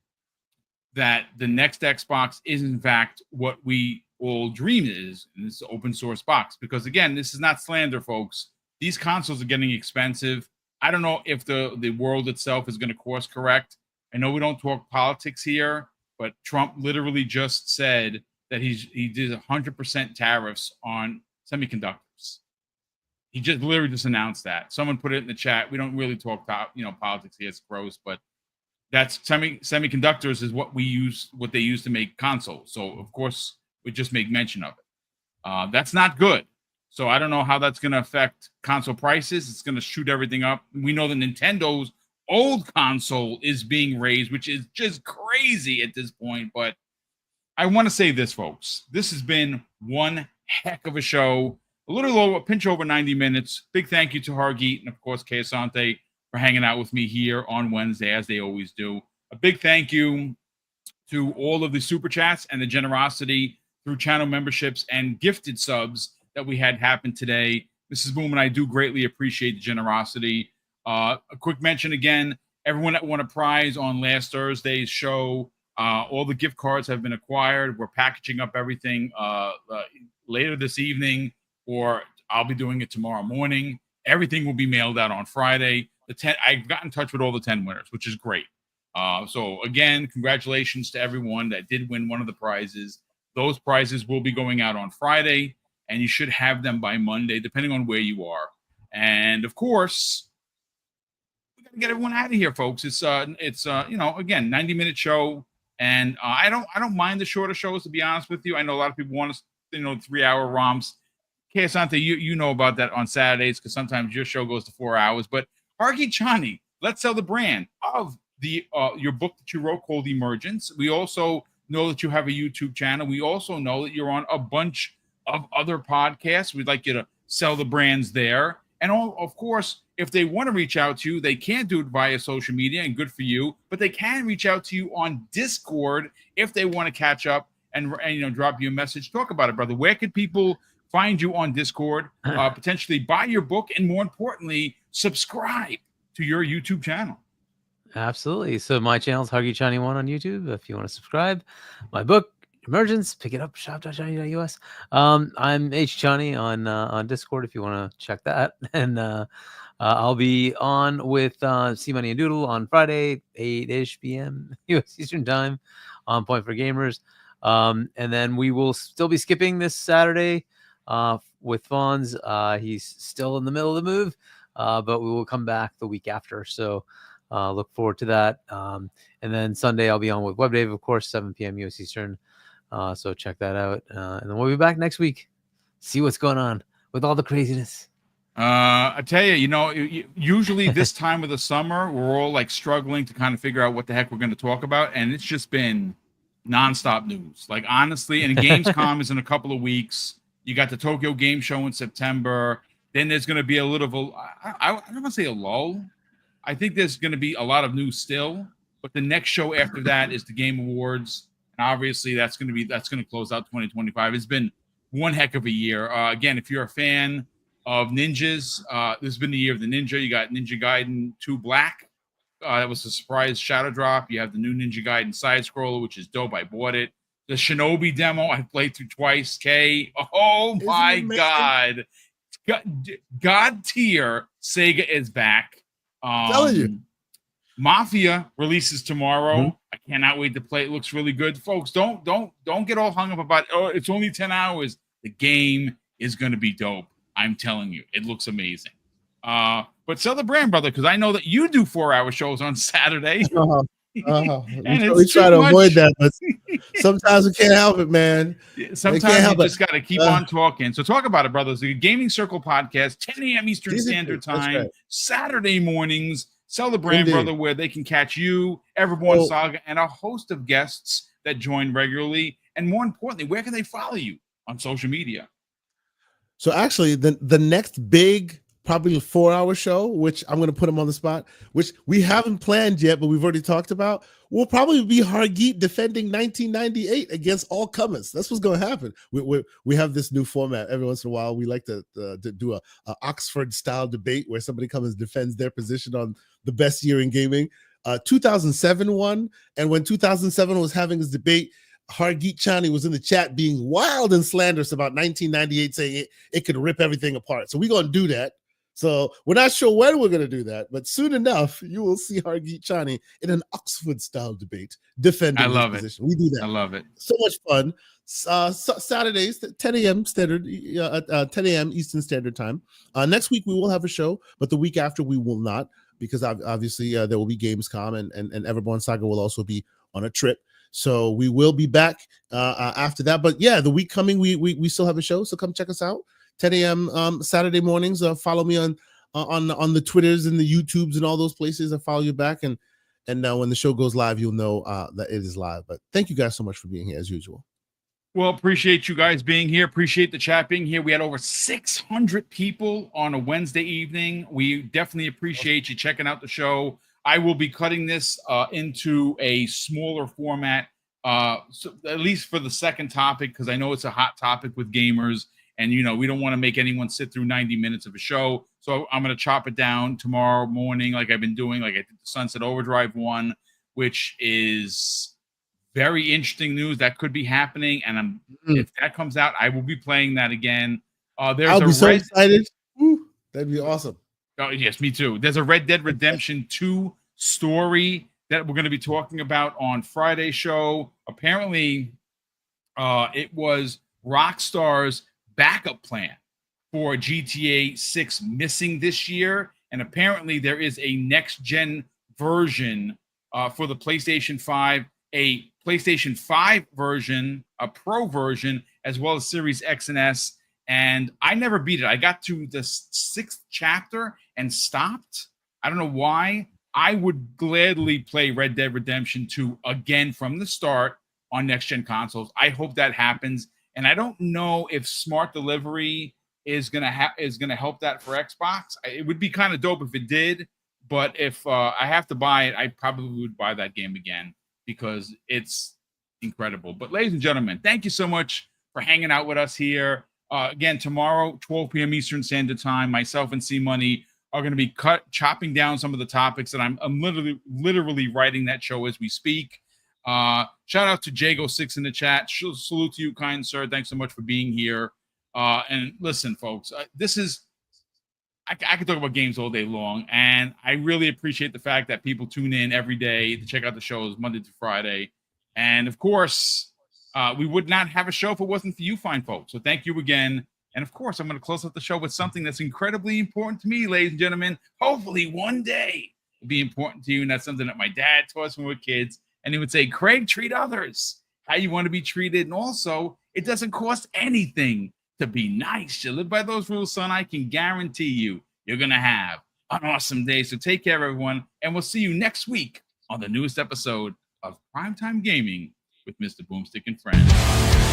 that the next Xbox is in fact what we all dream it is, and it's an open source box. Because again, this is not slander, folks. These consoles are getting expensive. I don't know if the world itself is going to course correct. I know we don't talk politics here, but Trump literally just said that he did 100% tariffs on semiconductors. He literally just announced that. Someone put it in the chat. We don't really talk about politics here. It's gross, but that's semiconductors is what they use to make consoles. So of course we just make mention of it. That's not good. So I don't know how that's going to affect console prices. It's going to shoot everything up. We know that Nintendo's old console is being raised, which is just crazy at this point. But I want to say this, folks. This has been one heck of a show. A little over, pinch over 90 minutes. Big thank you to Hargeet and, of course, Kay Asante for hanging out with me here on Wednesday, as they always do. A big thank you to all of the super chats and the generosity through channel memberships and gifted subs that we had happen today. Mrs. Boom and I do greatly appreciate the generosity. A quick mention again, everyone that won a prize on last Thursday's show, all the gift cards have been acquired. We're packaging up everything later this evening, or I'll be doing it tomorrow morning. Everything will be mailed out on Friday. I've got in touch with all the 10 winners, which is great. So again, congratulations to everyone that did win one of the prizes. Those prizes will be going out on Friday, and you should have them by Monday, depending on where you are. And of course, we got to get everyone out of here, folks. It's again, 90-minute show, and I don't mind the shorter shows, to be honest with you. I know a lot of people want us, 3-hour romps. Kay Asante, you know about that on Saturdays, because sometimes your show goes to 4 hours. But Hargeet Chani, let's sell the brand of your book that you wrote called Emergence. We also know that you have a YouTube channel. We also know that you're on a bunch of other podcasts. We'd like you to sell the brands there. And of course, if they want to reach out to you, they can't do it via social media, and good for you, but they can reach out to you on Discord if they want to catch up and drop you a message. Talk about it, brother. Where could people find you on Discord, potentially buy your book, and more importantly, subscribe to your YouTube channel. Absolutely. So my channel is HuggyChani1 on YouTube. If you want to subscribe, my book Emergence, pick it up, shop.shiny.us. I'm HChani on Discord if you want to check that. And I'll be on with C Money and Doodle on Friday, 8-ish p.m. US Eastern Time on Point for Gamers. And then we will still be skipping this Saturday with Fonz. He's still in the middle of the move, but we will come back the week after. So look forward to that. And then Sunday I'll be on with WebDave, of course, 7 p.m. US Eastern. So check that out. And then we'll be back next week. See what's going on with all the craziness. I tell you, usually this time of the summer, we're all like struggling to kind of figure out what the heck we're going to talk about. And it's just been nonstop news. Like, honestly, and Gamescom is in a couple of weeks. You got the Tokyo Game Show in September. Then there's going to be a little, I don't want to say a lull. I think there's going to be a lot of news still. But the next show after that is the Game Awards. And obviously that's going to close out 2025. It's been one heck of a year. Again, if you're a fan of ninjas, this has been the year of the ninja. You got Ninja Gaiden 2 Black. That was a surprise shadow drop. You have the new Ninja Gaiden side scroller, which is dope. I bought it. The Shinobi demo I played through twice. Oh my God. God tier Sega is back. Telling you. Mafia releases tomorrow. I cannot wait to play. It looks really good, folks. Don't get all hung up about, oh, it's only 10 hours. The game is going to be dope. I'm telling you, it looks amazing. But sell the brand, brother, because I know that you do 4-hour shows on Saturday. And we try to avoid that, but sometimes we can't help it, man. Sometimes you just got to keep on talking. So talk about it, brothers. The Gaming Circle podcast, 10 a.m. Eastern Standard Time, right. Saturday mornings. Sell the brand, brother, where they can catch you, Everborn Saga, and a host of guests that join regularly. And more importantly, where can they follow you on social media? So actually, the next big, probably 4-hour show, which I'm going to put him on the spot, which we haven't planned yet, but we've already talked about, will probably be Hargeet defending 1998 against all comers. That's what's going to happen. We have this new format. Every once in a while, we like to do a Oxford-style debate where somebody comes and defends their position on the best year in gaming. 2007 won, and when 2007 was having his debate, Hargeet Chani was in the chat being wild and slanderous about 1998, saying it could rip everything apart. So we're going to do that. So we're not sure when we're going to do that, but soon enough, you will see Hargeet Chani in an Oxford-style debate defending his position. We do that. I love it. So much fun. Saturdays, 10 a.m. standard, 10 a.m. Eastern Standard Time. Next week we will have a show, but the week after we will not, because obviously there will be Gamescom, and Everborn Saga will also be on a trip. So we will be back after that. But yeah, the week coming, we still have a show. So come check us out. 10 a.m. Saturday mornings. Follow me on the Twitters and the YouTubes and all those places. I follow you back, and when the show goes live, you'll know that it is live. But thank you guys so much for being here as usual. Well, appreciate you guys being here. Appreciate the chat being here. We had over 600 people on a Wednesday evening. We definitely appreciate you checking out the show. I will be cutting this into a smaller format, so at least for the second topic, because I know it's a hot topic with gamers. And, we don't want to make anyone sit through 90 minutes of a show. So I'm going to chop it down tomorrow morning, like I've been doing, like I did the Sunset Overdrive one, which is very interesting news that could be happening. And if that comes out, I will be playing that again. I'll be so excited. Woo, that'd be awesome. Oh, yes, me too. There's a Red Dead Redemption 2 story that we're going to be talking about on Friday's show. Apparently, it was Rockstar's backup plan for GTA 6 missing this year, and apparently there is a next-gen version for the PlayStation 5, a PlayStation 5 version, a Pro version, as well as Series X and S, and I never beat it. I got to the 6th chapter and stopped. I don't know why. I would gladly play Red Dead Redemption 2 again from the start on next-gen consoles. I hope that happens. And I don't know if smart delivery is gonna help that for Xbox. It would be kind of dope if it did, but if I have to buy it, I probably would buy that game again because it's incredible. But ladies and gentlemen, thank you so much for hanging out with us here. Again, tomorrow, 12 p.m. Eastern Standard Time, myself and C Money are going to be chopping down some of the topics that I'm literally writing that show as we speak. Shout out to Jago6 in the chat. Salute to you, kind sir. Thanks so much for being here. And listen, folks, I could talk about games all day long, and I really appreciate the fact that people tune in every day to check out the shows Monday to Friday. And of course, we would not have a show if it wasn't for you fine folks. So thank you again. And of course, I'm going to close out the show with something that's incredibly important to me, ladies and gentlemen. Hopefully one day it'll be important to you. And that's something that my dad taught us when we were kids. And he would say, Craig, treat others how you want to be treated. And also, it doesn't cost anything to be nice. You live by those rules, son. I can guarantee you're going to have an awesome day. So take care, everyone. And we'll see you next week on the newest episode of Primetime Gaming with Mr. Boomstick and Friends.